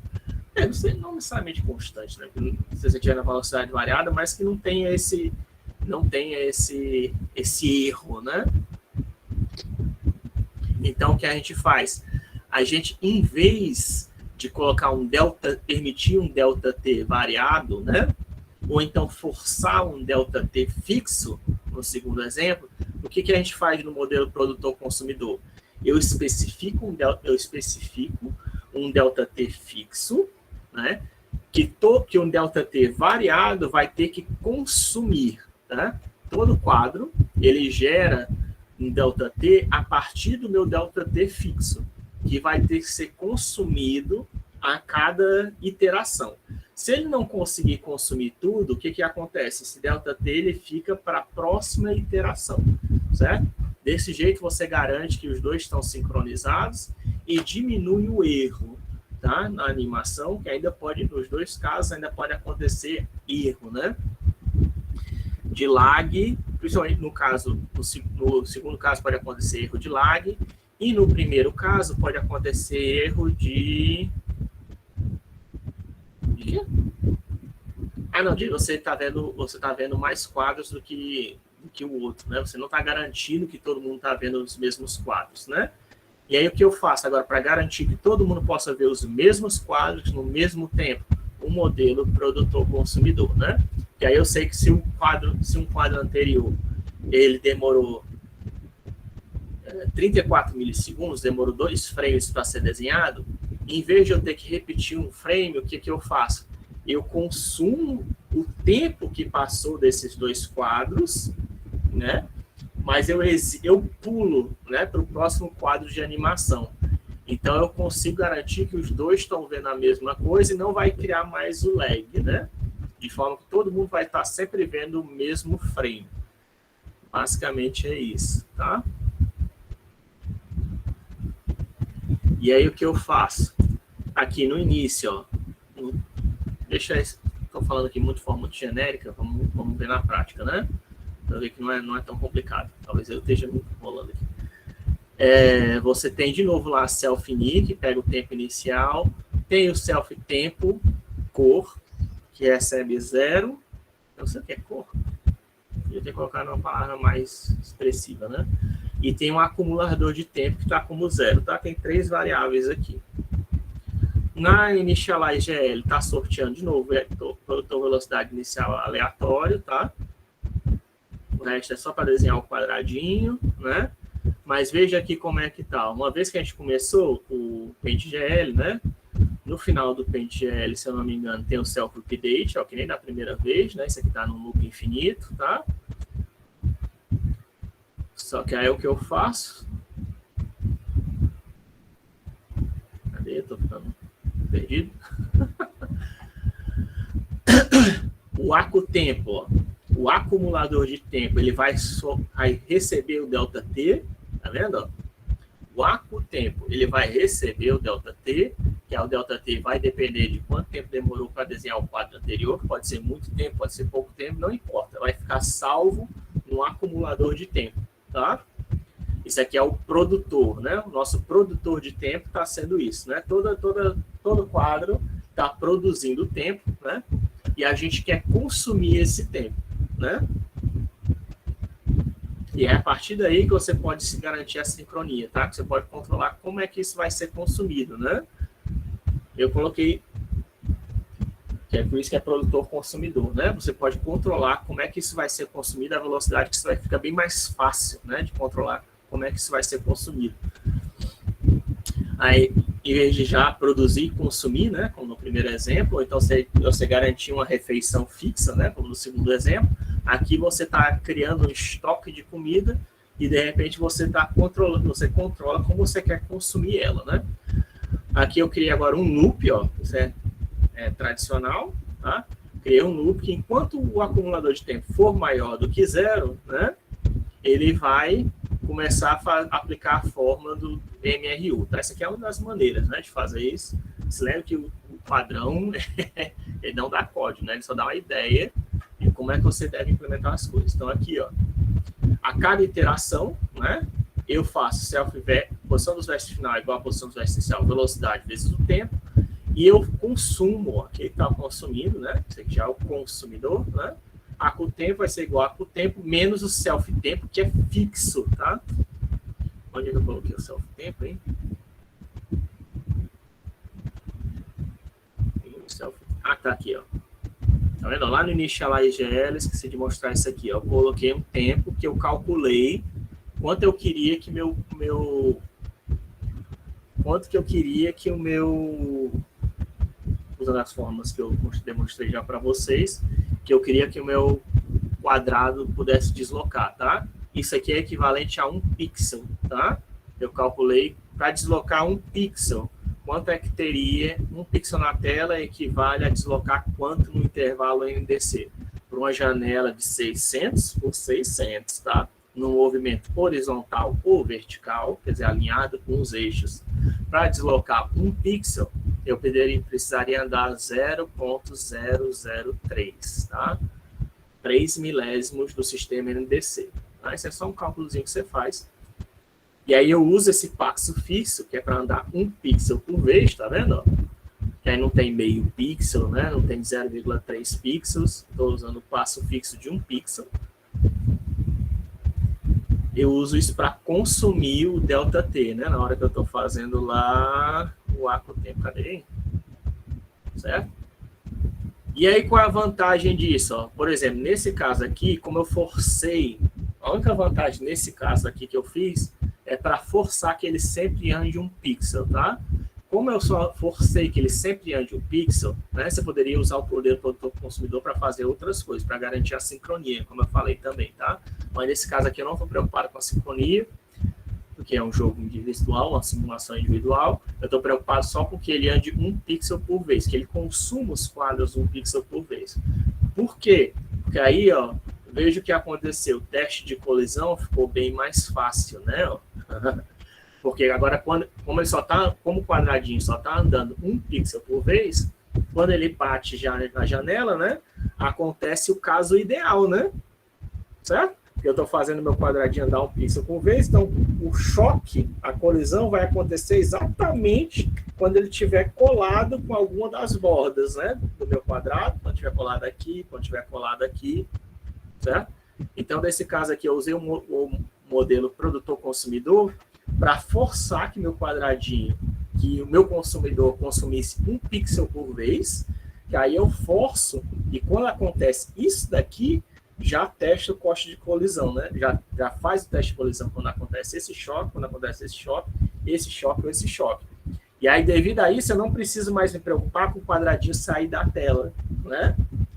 Não necessariamente constante, né? Se você tiver na velocidade variada, mas que não tenha esse erro, né? Então, o que a gente faz? A gente, em vez de colocar permitir um ΔT variado, né? Ou então forçar um ΔT fixo, no segundo exemplo, o que a gente faz no modelo produtor-consumidor? Eu especifico um ΔT fixo, né? Que um ΔT variado vai ter que consumir, tá? Todo quadro, ele gera um ΔT a partir do meu ΔT fixo, que vai ter que ser consumido a cada iteração. Se ele não conseguir consumir tudo, o que acontece? Esse ΔT ele fica para a próxima iteração, certo? Desse jeito você garante que os dois estão sincronizados e diminui o erro, tá? Na animação, que ainda pode, nos dois casos, ainda pode acontecer erro, né? De lag, principalmente no segundo caso pode acontecer erro de lag, e no primeiro caso pode acontecer erro de quê? Você está vendo mais quadros do que o outro, né? Você não está garantindo que todo mundo está vendo os mesmos quadros, né? E aí o que eu faço agora para garantir que todo mundo possa ver os mesmos quadros no mesmo tempo? O modelo produtor-consumidor, né? Que aí eu sei que se um quadro anterior ele demorou 34 milissegundos, demorou 2 frames para ser desenhado, em vez de eu ter que repetir um frame, o que eu faço? Eu consumo o tempo que passou desses 2 quadros, né? mas eu pulo, né, para o próximo quadro de animação. Então, eu consigo garantir que os dois estão vendo a mesma coisa e não vai criar mais o lag, né? De forma que todo mundo vai estar sempre vendo o mesmo frame. Basicamente é isso, tá? E aí, o que eu faço? Aqui no início, ó. Deixa eu... Estou falando aqui muito de forma muito genérica, vamos ver na prática, né? Para ver que não é tão complicado. Talvez eu esteja me enrolando aqui. Você tem de novo lá self-ini, que pega o tempo inicial, tem o self-tempo, cor, que recebe 0. Eu sei o que é cor. Podia ter colocado uma palavra mais expressiva, né? E tem um acumulador de tempo que está como 0, tá? Tem 3 variáveis aqui. Na initialize GL, está sorteando de novo produtor velocidade inicial aleatório, tá? O resto é só para desenhar o quadradinho, né? Mas veja aqui como é que tá. Uma vez que a gente começou o PaintGL, né? No final do PaintGL, se eu não me engano, tem o self-update, ó, que nem da primeira vez, né? Isso aqui tá no loop infinito, tá? Só que aí o que eu faço? Cadê? Eu tô ficando perdido. O AcuTempo, ó. O acumulador de tempo, ele vai receber o ΔT, tá vendo? O AcuTempo, ele vai receber o ΔT, que é o ΔT vai depender de quanto tempo demorou para desenhar o quadro anterior, que pode ser muito tempo, pode ser pouco tempo, não importa. Vai ficar salvo no acumulador de tempo, tá? Isso aqui é o produtor, né? O nosso produtor de tempo está sendo isso, né? Todo quadro está produzindo tempo, né? E a gente quer consumir esse tempo, né? E é a partir daí que você pode se garantir a sincronia, tá? Que você pode controlar como é que isso vai ser consumido, né? Eu coloquei, que é por isso que é produtor-consumidor, né? Você pode controlar como é que isso vai ser consumido, a velocidade, que isso vai ficar bem mais fácil, né? De controlar como é que isso vai ser consumido. Aí, em vez de já produzir e consumir, né? Como no primeiro exemplo, ou então você garantir uma refeição fixa, né? Como no segundo exemplo, aqui você está criando um estoque de comida e, de repente, você controla como você quer consumir ela, né? Aqui eu criei agora um loop, ó, isso é tradicional, tá? Criei um loop que, enquanto o acumulador de tempo for maior do que 0, né? Ele vai começar a aplicar a fórmula do MRU, tá? Essa aqui é uma das maneiras, né, de fazer isso. Se lembra que o padrão, ele não dá código, né? Ele só dá uma ideia de como é que você deve implementar as coisas. Então, aqui, ó, a cada iteração, né, eu faço posição dos versos final igual a posição dos versos inicial, velocidade vezes o tempo, e eu consumo, ó, aqui está consumindo, né? Esse aqui já é o consumidor, né? AcuTempo vai ser igual a AcuTempo menos o self-tempo, que é fixo, tá? Onde é que eu coloquei o self-tempo, hein? Ah, tá aqui, ó. Tá vendo? Lá no Initialize GL, esqueci de mostrar isso aqui, ó. Eu coloquei um tempo que eu calculei quanto eu queria que usando as formas que eu demonstrei já para vocês, que eu queria que o meu quadrado pudesse deslocar, tá? Isso aqui é equivalente a 1 pixel, tá? Eu calculei para deslocar 1 pixel. Quanto é que teria 1 pixel na tela equivale a deslocar quanto no intervalo NDC? Por uma janela de 600 por 600, tá? No movimento horizontal ou vertical, quer dizer, alinhado com os eixos. Para deslocar 1 pixel, eu precisaria andar 0,003, tá? 3 milésimos do sistema NDC. Tá? Esse é só um cálculozinho que você faz. E aí eu uso esse passo fixo, que é para andar 1 pixel por vez, tá vendo? Que aí não tem meio pixel, né? Não tem 0,3 pixels. Estou usando o passo fixo de 1 pixel. Eu uso isso para consumir o ΔT, né? Na hora que eu estou fazendo lá o AcuTempo, cadê? Certo? E aí, qual é a vantagem disso? Ó? Por exemplo, nesse caso aqui, como eu forcei, a única vantagem nesse caso aqui que eu fiz é para forçar que ele sempre ande 1 pixel, tá? Como eu só forcei que ele sempre ande 1 pixel, né? Você poderia usar o poder do produtor consumidor para fazer outras coisas, para garantir a sincronia, como eu falei também, tá? Mas nesse caso aqui eu não estou preocupado com a sincronia, porque é um jogo individual, uma simulação individual. Eu estou preocupado só com que ele ande 1 pixel por vez, que ele consuma os quadros 1 pixel por vez. Por quê? Porque aí, ó, veja o que aconteceu. O teste de colisão ficou bem mais fácil, né? Porque agora, como o quadradinho só está andando 1 pixel por vez, quando ele bate já na janela, né? Acontece o caso ideal, né? Certo? Eu estou fazendo meu quadradinho andar 1 pixel por vez, então o choque, a colisão vai acontecer exatamente quando ele estiver colado com alguma das bordas, né? Do meu quadrado, quando estiver colado aqui, quando estiver colado aqui, certo? Então, nesse caso aqui, eu usei o modelo produtor-consumidor para forçar que meu quadradinho, que o meu consumidor consumisse 1 pixel por vez, que aí eu forço, e quando acontece isso daqui, já testa o coste de colisão, né? Já faz o teste de colisão quando acontece esse choque, quando acontece esse choque ou esse choque. E aí, devido a isso, eu não preciso mais me preocupar com o quadradinho sair da tela, né?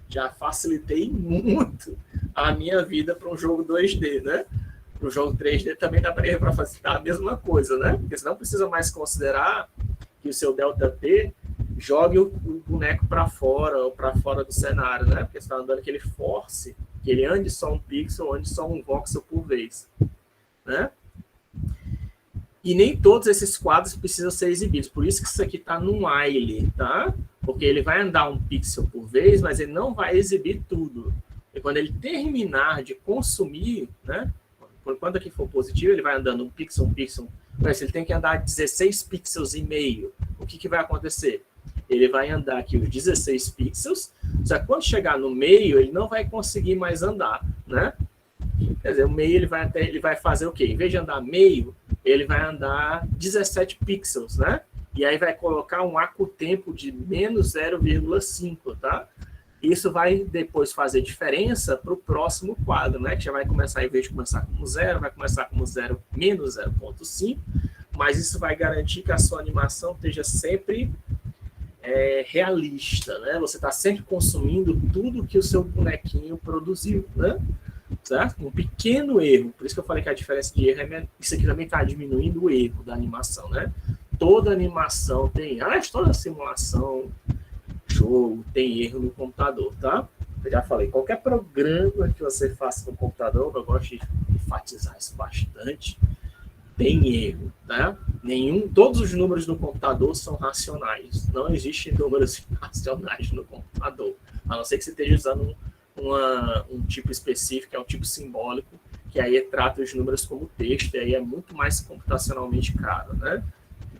Já facilitei muito a minha vida para um jogo 2D, né? Para o jogo 3D também dá para facilitar a mesma coisa, né? Porque você não precisa mais considerar que o seu ΔT jogue o boneco para fora ou para fora do cenário, né? Porque você está andando que ele force, que ele ande só 1 pixel, ande só 1 voxel por vez, né? E nem todos esses quadros precisam ser exibidos. Por isso que isso aqui está no while, tá? Porque ele vai andar 1 pixel por vez, mas ele não vai exibir tudo. E quando ele terminar de consumir, né? Quando aqui for positivo, ele vai andando 1 pixel, 1 pixel. Mas ele tem que andar 16 pixels e meio. O que vai acontecer? Ele vai andar aqui os 16 pixels, só que quando chegar no meio, ele não vai conseguir mais andar, né? Quer dizer, o meio ele vai fazer o quê? Em vez de andar meio, ele vai andar 17 pixels, né? E aí vai colocar um acu-tempo de menos 0,5, tá? Isso vai depois fazer diferença para o próximo quadro, né? Que já vai começar, em vez de começar como 0, vai começar como 0, menos 0,5, mas isso vai garantir que a sua animação esteja sempre realista, né? Você está sempre consumindo tudo que o seu bonequinho produziu, né? Certo? Um pequeno erro, por isso que eu falei que a diferença de erro isso aqui também está diminuindo o erro da animação, né? Toda animação tem, toda simulação, jogo, tem erro no computador, tá? Eu já falei, qualquer programa que você faça no computador, eu gosto de enfatizar isso bastante, tem erro, tá? Todos os números no computador são racionais. Não existem números irracionais no computador. A não ser que você esteja usando um tipo específico, que é um tipo simbólico, que aí trata os números como texto, e aí é muito mais computacionalmente caro, né?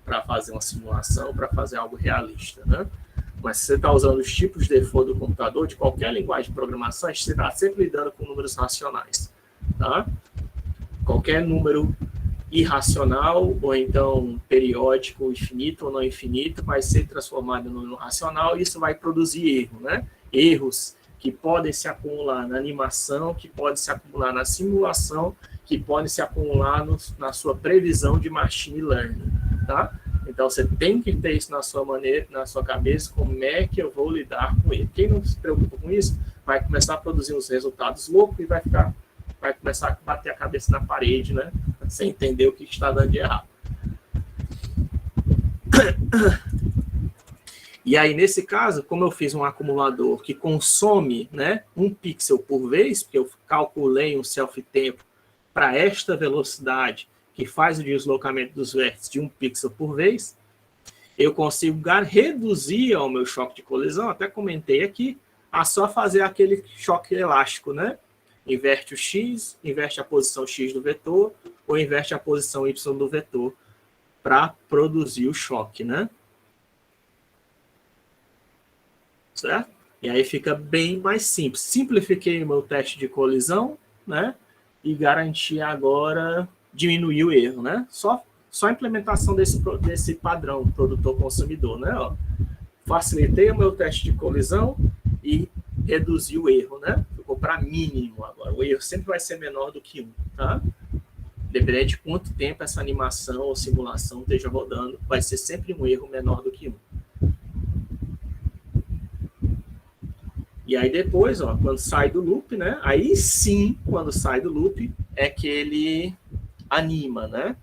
Para fazer uma simulação, para fazer algo realista, né? Mas se você está usando os tipos de default do computador, de qualquer linguagem de programação, você está sempre lidando com números racionais, tá? Qualquer número irracional, ou então periódico, infinito ou não infinito, vai ser transformado em número racional e isso vai produzir erro, né? Erros que podem se acumular na animação, que podem se acumular na simulação, que podem se acumular na sua previsão de machine learning, tá? Então, você tem que ter isso na sua cabeça, como é que eu vou lidar com ele. Quem não se preocupa com isso, vai começar a produzir uns resultados loucos e vai começar a bater a cabeça na parede, né? Sem entender o que está dando de errado. E aí, nesse caso, como eu fiz um acumulador que consome, né, 1 pixel por vez, porque eu calculei um self-tempo para esta velocidade que faz o deslocamento dos vértices de 1 pixel por vez, eu consigo reduzir ao meu choque de colisão, até comentei aqui, a só fazer aquele choque elástico, né? Inverte o x, inverte a posição x do vetor, ou inverte a posição y do vetor para produzir o choque, né? Certo? E aí fica bem mais simples. Simplifiquei o meu teste de colisão, né? E garanti agora diminuir o erro, né? Só a implementação desse padrão produtor-consumidor, né? Ó, facilitei o meu teste de colisão e reduzi o erro, né? Ficou para mínimo agora. O erro sempre vai ser menor do que 1, tá? Dependendo de quanto tempo essa animação ou simulação esteja rodando, vai ser sempre um erro menor do que 1. E aí depois, ó, quando sai do loop, né? Aí sim, quando sai do loop, é que ele anima, né?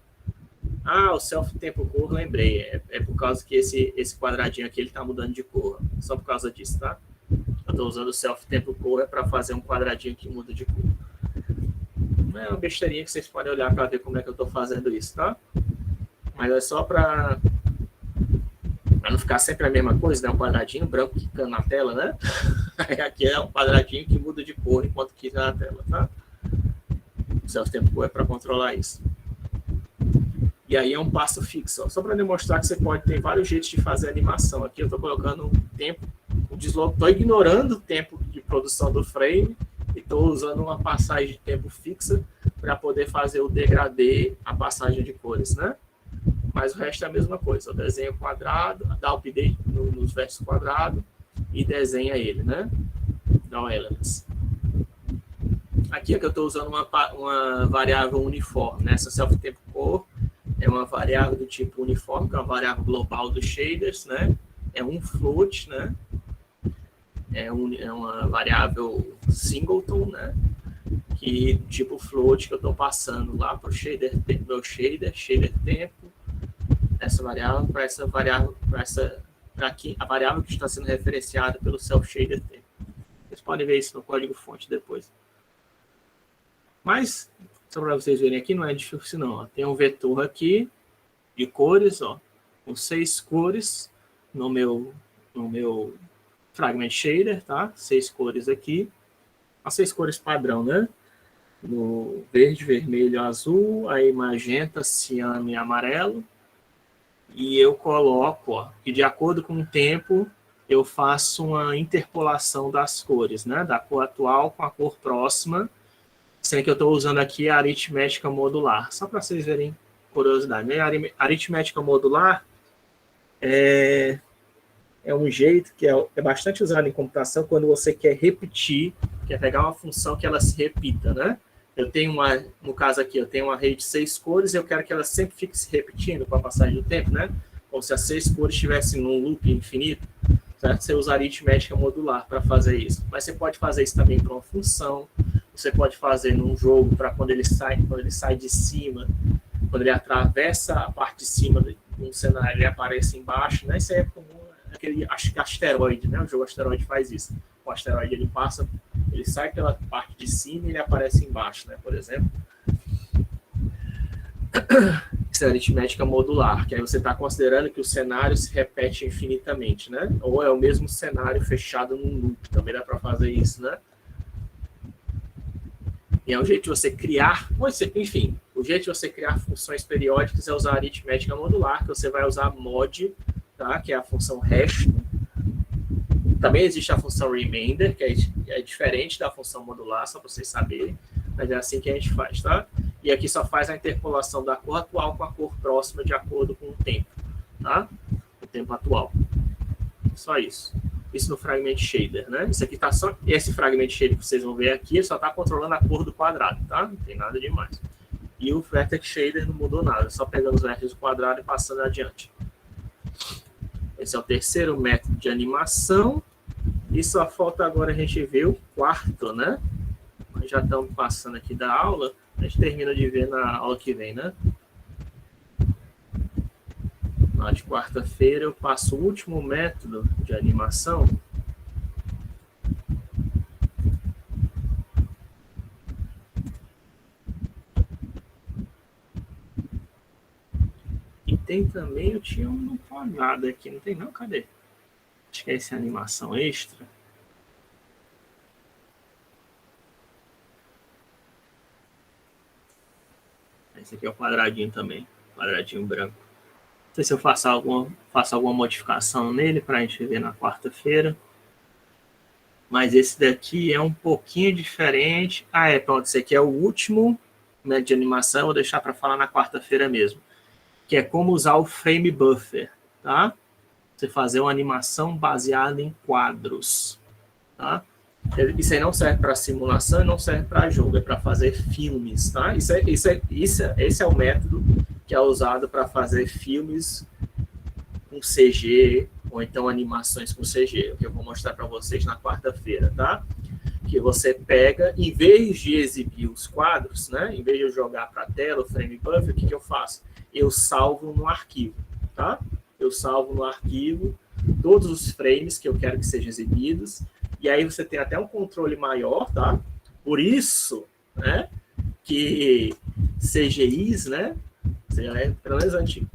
Ah, o self tempo cor, lembrei. É por causa que esse quadradinho aqui ele tá mudando de cor. Só por causa disso, tá? Eu tô usando o self tempo cor é para fazer um quadradinho que muda de cor. Não é uma besteirinha que vocês podem olhar para ver como é que eu tô fazendo isso, tá? Mas é só para não ficar sempre a mesma coisa, né? Um quadradinho branco quicando na tela, né? Aqui é um quadradinho que muda de cor enquanto quica na tela, tá? O self tempo cor é para controlar isso. E aí é um passo fixo, ó. Só para demonstrar que você pode ter vários jeitos de fazer animação. Aqui eu estou colocando um tempo, estou ignorando o tempo de produção do frame e estou usando uma passagem de tempo fixa para poder fazer o degradê, a passagem de cores, né? Mas o resto é a mesma coisa. Eu desenho quadrado, dá update nos versos quadrados e desenha ele, né? Dá um elements. Aqui é que eu estou usando uma variável uniforme, né? Essa self tempo cor é uma variável do tipo uniforme, que é uma variável global dos shaders, né? É um float, né? É uma variável singleton, né? Que tipo float que eu estou passando lá para o shader, meu shader tempo, essa variável para essa variável, para aqui, a variável que está sendo referenciada pelo self shader tempo. Vocês podem ver isso no código fonte depois. Mas só para vocês verem aqui, não é difícil não. Ó. Tem um vetor aqui de cores, ó, com 6 cores no meu fragment shader, tá? 6 cores aqui. As 6 cores padrão, né? No verde, vermelho, azul, aí magenta, ciano e amarelo. E eu coloco, ó, que de acordo com o tempo, eu faço uma interpolação das cores, né? Da cor atual com a cor próxima. Sendo que eu estou usando aqui a aritmética modular, só para vocês verem curiosidade. Né? A aritmética modular é um jeito que é bastante usado em computação quando você quer repetir, quer pegar uma função que ela se repita, né? Eu tenho no caso aqui, eu tenho uma array de 6 cores e eu quero que ela sempre fique se repetindo com a passagem do tempo, né? Como se as 6 cores estivessem num loop infinito. Certo? Você usa aritmética modular para fazer isso. Mas você pode fazer isso também para uma função. Você pode fazer num jogo para quando ele sai de cima, quando ele atravessa a parte de cima de um cenário, ele aparece embaixo, né? Isso é comum, aquele asteroide, né? O jogo asteroide faz isso. O asteroide ele sai pela parte de cima e ele aparece embaixo, né? Por exemplo. Isso é aritmética modular, que aí você está considerando que o cenário se repete infinitamente, né? Ou é o mesmo cenário fechado num loop, também dá para fazer isso, né? E é um jeito de você criar, enfim, o jeito de você criar funções periódicas é usar a aritmética modular, que você vai usar mod, tá? Que é a função hash. Também existe a função remainder, que é diferente da função modular, só para vocês saberem, mas é assim que a gente faz, tá? E aqui só faz a interpolação da cor atual com a cor próxima de acordo com o tempo, tá? O tempo atual. Só isso. Isso no fragment shader, né? Isso aqui tá só... Esse fragment shader que vocês vão ver aqui só tá controlando a cor do quadrado, tá? Não tem nada demais. E o vertex shader não mudou nada, só pegando os vértices do quadrado e passando adiante. Esse é o terceiro método de animação. E só falta agora a gente ver o quarto, né? Nós já estamos passando aqui da aula. A gente termina de ver na aula que vem, né? Na de quarta-feira eu passo o último método de animação. E tem também, eu tinha um quadrado aqui, não tem não? Cadê? Acho que é essa animação extra. Esse aqui é o quadradinho também, quadradinho branco. Não sei se eu faço alguma modificação nele para a gente ver na quarta-feira. Mas esse daqui é um pouquinho diferente. Pronto, esse aqui é o último método de animação. Vou deixar para falar na quarta-feira mesmo. Que é como usar o frame buffer, tá? Você fazer uma animação baseada em quadros, tá? Isso aí não serve para simulação e não serve para jogo, é para fazer filmes, tá? Esse é o método que é usado para fazer filmes com CG, ou então animações com CG, que eu vou mostrar para vocês na quarta-feira, tá? Que você pega, em vez de exibir os quadros, né? Em vez de eu jogar para a tela o frame buffer, o que eu faço? Eu salvo no arquivo, tá? Eu salvo no arquivo todos os frames que eu quero que sejam exibidos, e aí você tem até um controle maior, tá? Por isso, né, que CGIs, né, pelo menos antigo,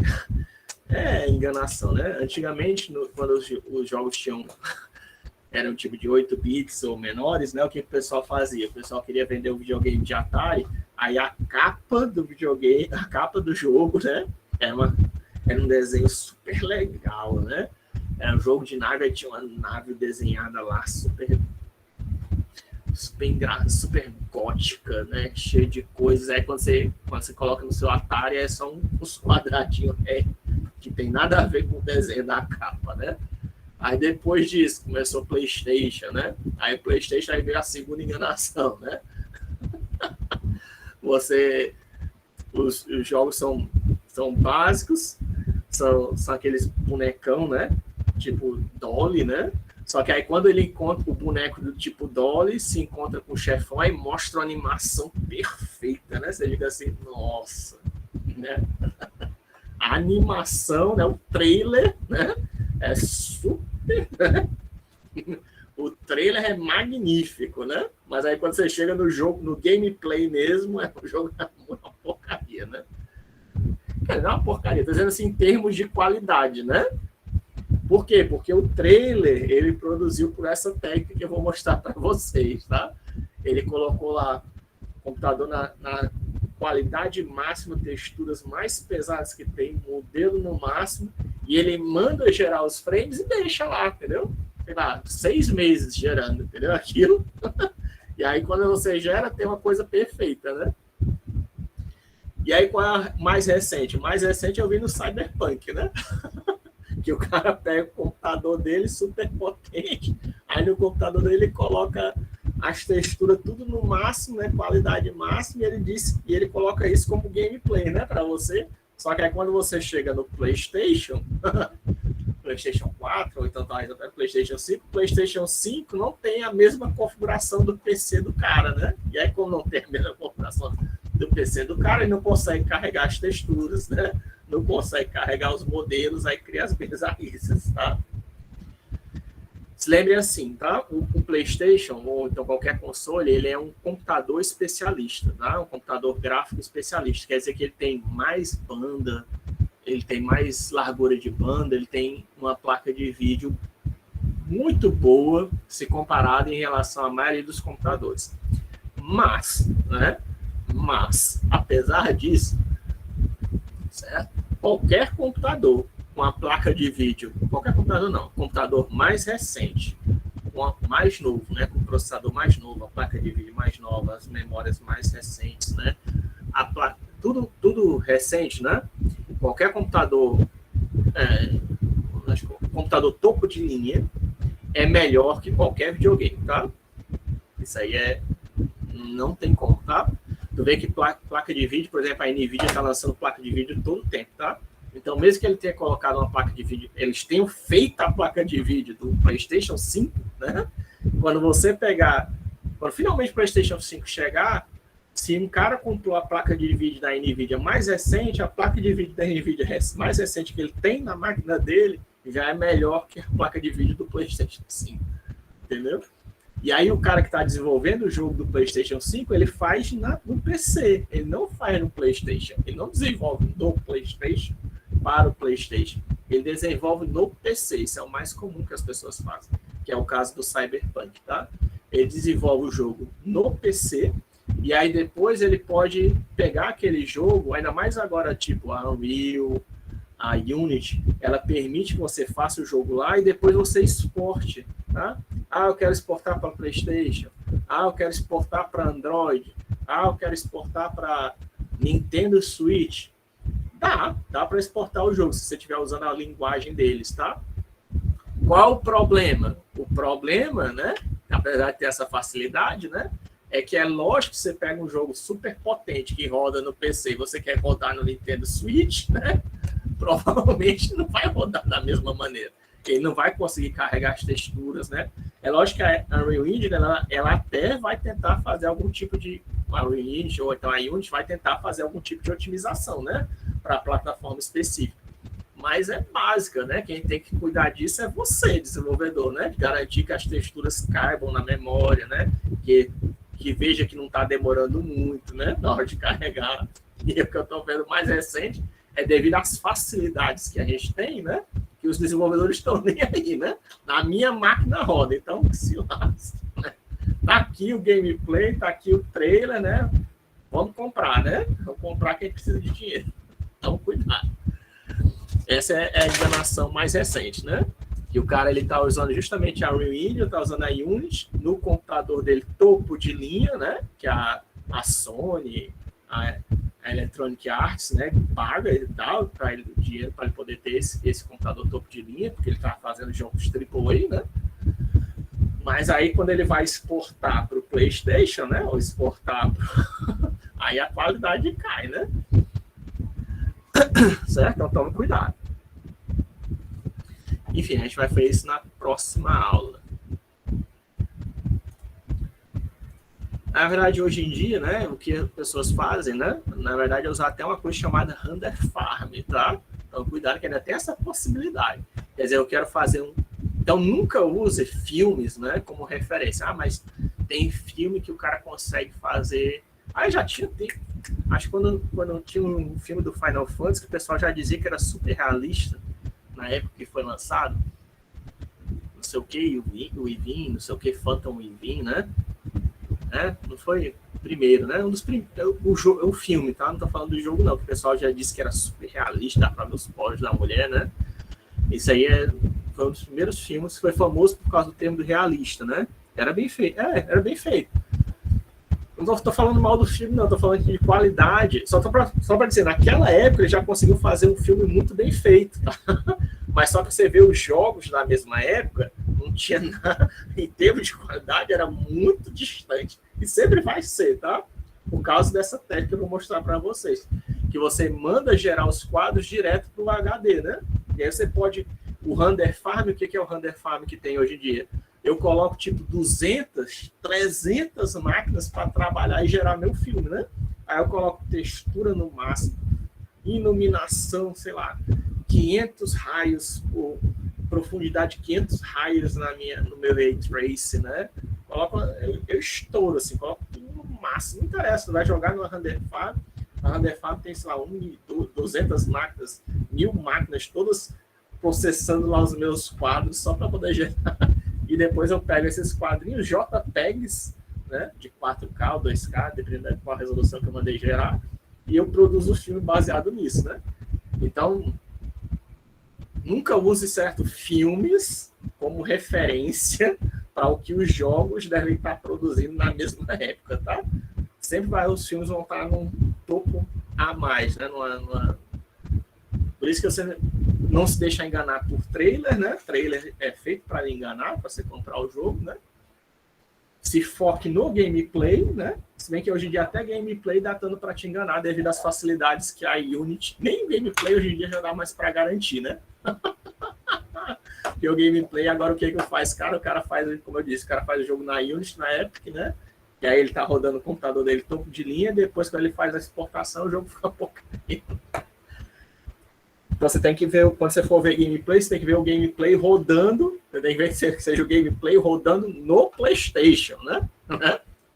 enganação, né? Antigamente, quando os jogos eram tipo de 8 bits ou menores, né, o que o pessoal fazia? O pessoal queria vender um videogame de Atari, aí a capa do videogame, a capa do jogo, né, era um desenho super legal, né? Era um jogo de nave, aí tinha uma nave desenhada lá, super gótica, né? Cheia de coisas. Aí quando você coloca no seu Atari, são uns quadradinhos que tem nada a ver com o desenho da capa, né? Aí depois disso começou o PlayStation, né? Aí o PlayStation aí veio a segunda enganação, né? Os jogos são básicos, são aqueles bonecão, né? Tipo Dolly, né? Só que aí quando ele encontra o boneco do tipo Dolly, se encontra com o chefão, aí mostra uma animação perfeita, né? Você diga assim, nossa, né? A animação, né? O trailer, né? É super, né? O trailer é magnífico, né? Mas aí quando você chega no jogo, no gameplay mesmo, o jogo é uma porcaria, né? Não é uma porcaria, tô dizendo assim em termos de qualidade, né? Por quê? Porque o trailer, ele produziu por essa técnica que eu vou mostrar para vocês, tá? Ele colocou lá o computador na qualidade máxima, texturas mais pesadas que tem, modelo no máximo, e ele manda gerar os frames e deixa lá, entendeu? Sei lá, 6 meses gerando, entendeu? Aquilo. E aí, quando você gera, tem uma coisa perfeita, né? E aí, qual é a mais recente? O mais recente eu vi no Cyberpunk, né? Que o cara pega o computador dele super potente, aí no computador dele ele coloca as texturas tudo no máximo, né, qualidade máxima, e ele coloca isso como gameplay, né, para você. Só que aí quando você chega no PlayStation, PlayStation 4, ou então até PlayStation 5, PlayStation 5 não tem a mesma configuração do PC do cara, né? E aí como não tem a mesma configuração do PC do cara, ele não consegue carregar as texturas, né? Não consegue carregar os modelos, aí cria as bizarrices, tá? Se lembre assim, tá? O PlayStation, ou então qualquer console, ele é um computador especialista, tá? Um computador gráfico especialista. Quer dizer que ele tem mais banda, ele tem mais largura de banda, ele tem uma placa de vídeo muito boa, se comparado em relação à maioria dos computadores. Mas, apesar disso, certo? Qualquer computador com a placa de vídeo, qualquer computador não, computador mais recente, mais novo, né, com o processador mais novo, a placa de vídeo mais nova, as memórias mais recentes, né, tudo recente, né, qualquer computador, computador topo de linha é melhor que qualquer videogame, tá? Isso aí não tem como, tá? Tu vê que placa de vídeo, por exemplo, a NVIDIA está lançando placa de vídeo todo o tempo, tá? Então, mesmo que ele tenha colocado uma placa de vídeo, eles tenham feito a placa de vídeo do PlayStation 5, né? Quando finalmente o PlayStation 5 chegar, se um cara comprou a placa de vídeo da NVIDIA mais recente, a placa de vídeo da NVIDIA mais recente que ele tem na máquina dele já é melhor que a placa de vídeo do PlayStation 5, entendeu? E aí o cara que está desenvolvendo o jogo do PlayStation 5, ele faz no PC, ele não faz no PlayStation, ele não desenvolve no PlayStation para o PlayStation, ele desenvolve no PC, isso é o mais comum que as pessoas fazem, que é o caso do Cyberpunk, tá? Ele desenvolve o jogo no PC, e aí depois ele pode pegar aquele jogo, ainda mais agora tipo a Unreal, a Unity, ela permite que você faça o jogo lá e depois você exporte, tá? Eu quero exportar para PlayStation. Eu quero exportar para Android. Eu quero exportar para Nintendo Switch. Dá para exportar o jogo, se você estiver usando a linguagem deles, tá? Qual o problema? O problema, né, apesar de ter essa facilidade, né, é que é lógico que você pega um jogo super potente que roda no PC e você quer rodar no Nintendo Switch, né, provavelmente não vai rodar da mesma maneira. ele não vai conseguir carregar as texturas, né? É lógico que a Unreal Engine, ela até vai tentar fazer algum tipo de... A Unreal Engine ou então a Unity vai tentar fazer algum tipo de otimização, né? Para a plataforma específica. Mas é básica, né? Quem tem que cuidar disso é você, desenvolvedor, né? De garantir que as texturas caibam na memória, né? Que veja que não está demorando muito, né? Na hora de carregar. E o que eu estou vendo mais recente é devido às facilidades que a gente tem, né? Que os desenvolvedores estão nem aí, né? Na minha máquina roda, então se lasca, né? Tá aqui o gameplay, tá aqui o trailer, né? Vamos comprar, né? Vamos comprar quem precisa de dinheiro. Então, cuidado. Essa é a enganação mais recente, né? Que o cara ele tá usando justamente a Unreal Engine, tá usando a Unity no computador dele topo de linha, né? Que a Sony, a Electronic Arts, né? Paga e tal para ele o dinheiro para ele poder ter esse computador topo de linha, porque ele tá fazendo jogos AAA, né? Mas aí quando ele vai exportar para o PlayStation, né? Ou exportar aí a qualidade cai, né? Certo? Então tome cuidado. Enfim, a gente vai fazer isso na próxima aula. Na verdade, hoje em dia, né, o que as pessoas fazem, né, na verdade, é usar até uma coisa chamada render farm, tá? Então, cuidado que ainda tem essa possibilidade. Quer dizer, eu quero fazer um... Então, nunca use filmes, né, como referência. Ah, mas tem filme que o cara consegue fazer... Ah, já tinha tempo. Acho que quando tinha um filme do Final Fantasy, que o pessoal já dizia que era super realista, na época que foi lançado, não sei o que, o Yvin, não sei o que, Phantom Yvin, né? Não foi primeiro, né? O filme, tá? Não tô falando do jogo, não, que o pessoal já disse que era super realista, dá pra ver os poros da mulher, né? Isso aí foi um dos primeiros filmes que foi famoso por causa do termo do realista, né? Era bem feito. Era bem feito. Não estou falando mal do filme, não, estou falando de qualidade. Só para dizer, naquela época ele já conseguiu fazer um filme muito bem feito, tá? Mas só que você vê os jogos na mesma época, não tinha nada, em termos de qualidade, era muito distante. E sempre vai ser, tá? Por causa dessa técnica que eu vou mostrar para vocês. Que você manda gerar os quadros direto para o HD, né? E aí você pode... O render farm, o que é o render farm que tem hoje em dia? Eu coloco tipo 200, 300 máquinas para trabalhar e gerar meu filme, né? Aí eu coloco textura no máximo, iluminação, sei lá, 500 raios, por profundidade 500 raios no meu Ray Trace, né? Eu estouro, assim, coloco tudo no máximo. Não interessa, vai jogar no render farm. A render farm tem, sei lá, 200 máquinas, 1000 máquinas, todas processando lá os meus quadros só para poder gerar. E depois eu pego esses quadrinhos JPEGs, né, de 4K ou 2K, dependendo de qual resolução que eu mandei gerar, e eu produzo o filme baseado nisso, né? Então, nunca use certos filmes como referência para o que os jogos devem estar produzindo na mesma época, tá? Sempre os filmes vão estar num topo a mais, né? Por isso que você não se deixa enganar por trailer, né? Trailer é feito para lhe enganar, para você comprar o jogo, né? Se foque no gameplay, né? Se bem que hoje em dia até gameplay dá tanto para te enganar devido às facilidades que a Unity, nem o gameplay hoje em dia já dá mais para garantir, né? Porque o gameplay agora o que faz? O cara faz, como eu disse, o cara faz o jogo na Unity, na Epic, né? E aí ele tá rodando o computador dele topo de linha, depois quando ele faz a exportação o jogo fica porcaria. Então você tem que ver, quando você for ver gameplay, você tem que ver o gameplay rodando, você tem que ver que seja o gameplay rodando no PlayStation, né? Não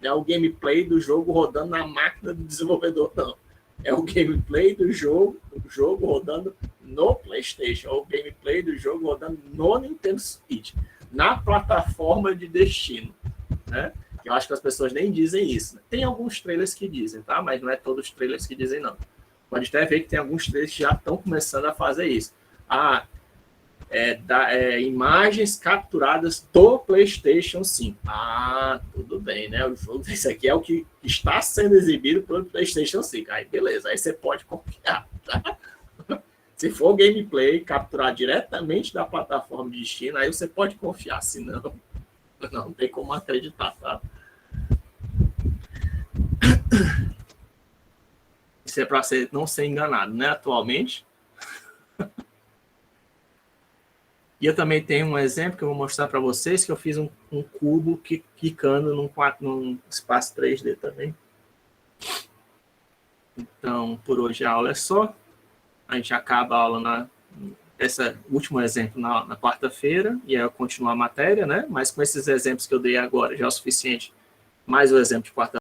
é o gameplay do jogo rodando na máquina do desenvolvedor, não. É o gameplay do jogo rodando no PlayStation, ou o gameplay do jogo rodando no Nintendo Switch, na plataforma de destino, né? Eu acho que as pessoas nem dizem isso. Né? Tem alguns trailers que dizem, tá? Mas não é todos os trailers que dizem, não. Pode até ver que tem alguns trailers que já estão começando a fazer isso. Imagens capturadas do PlayStation 5. Tudo bem, né? O jogo desse aqui é o que está sendo exibido pelo PlayStation 5. Aí, beleza. Aí você pode confiar, tá? Se for gameplay capturar diretamente da plataforma de destino, aí você pode confiar. Se não tem como acreditar, tá? Isso é para você não ser enganado, né? Atualmente. E eu também tenho um exemplo que eu vou mostrar para vocês, que eu fiz um cubo quicando num espaço 3D também. Então, por hoje a aula é só. A gente acaba a aula esse último exemplo na quarta-feira, e aí eu continuo a matéria, né? Mas com esses exemplos que eu dei agora já é o suficiente, mais o exemplo de quarta-feira.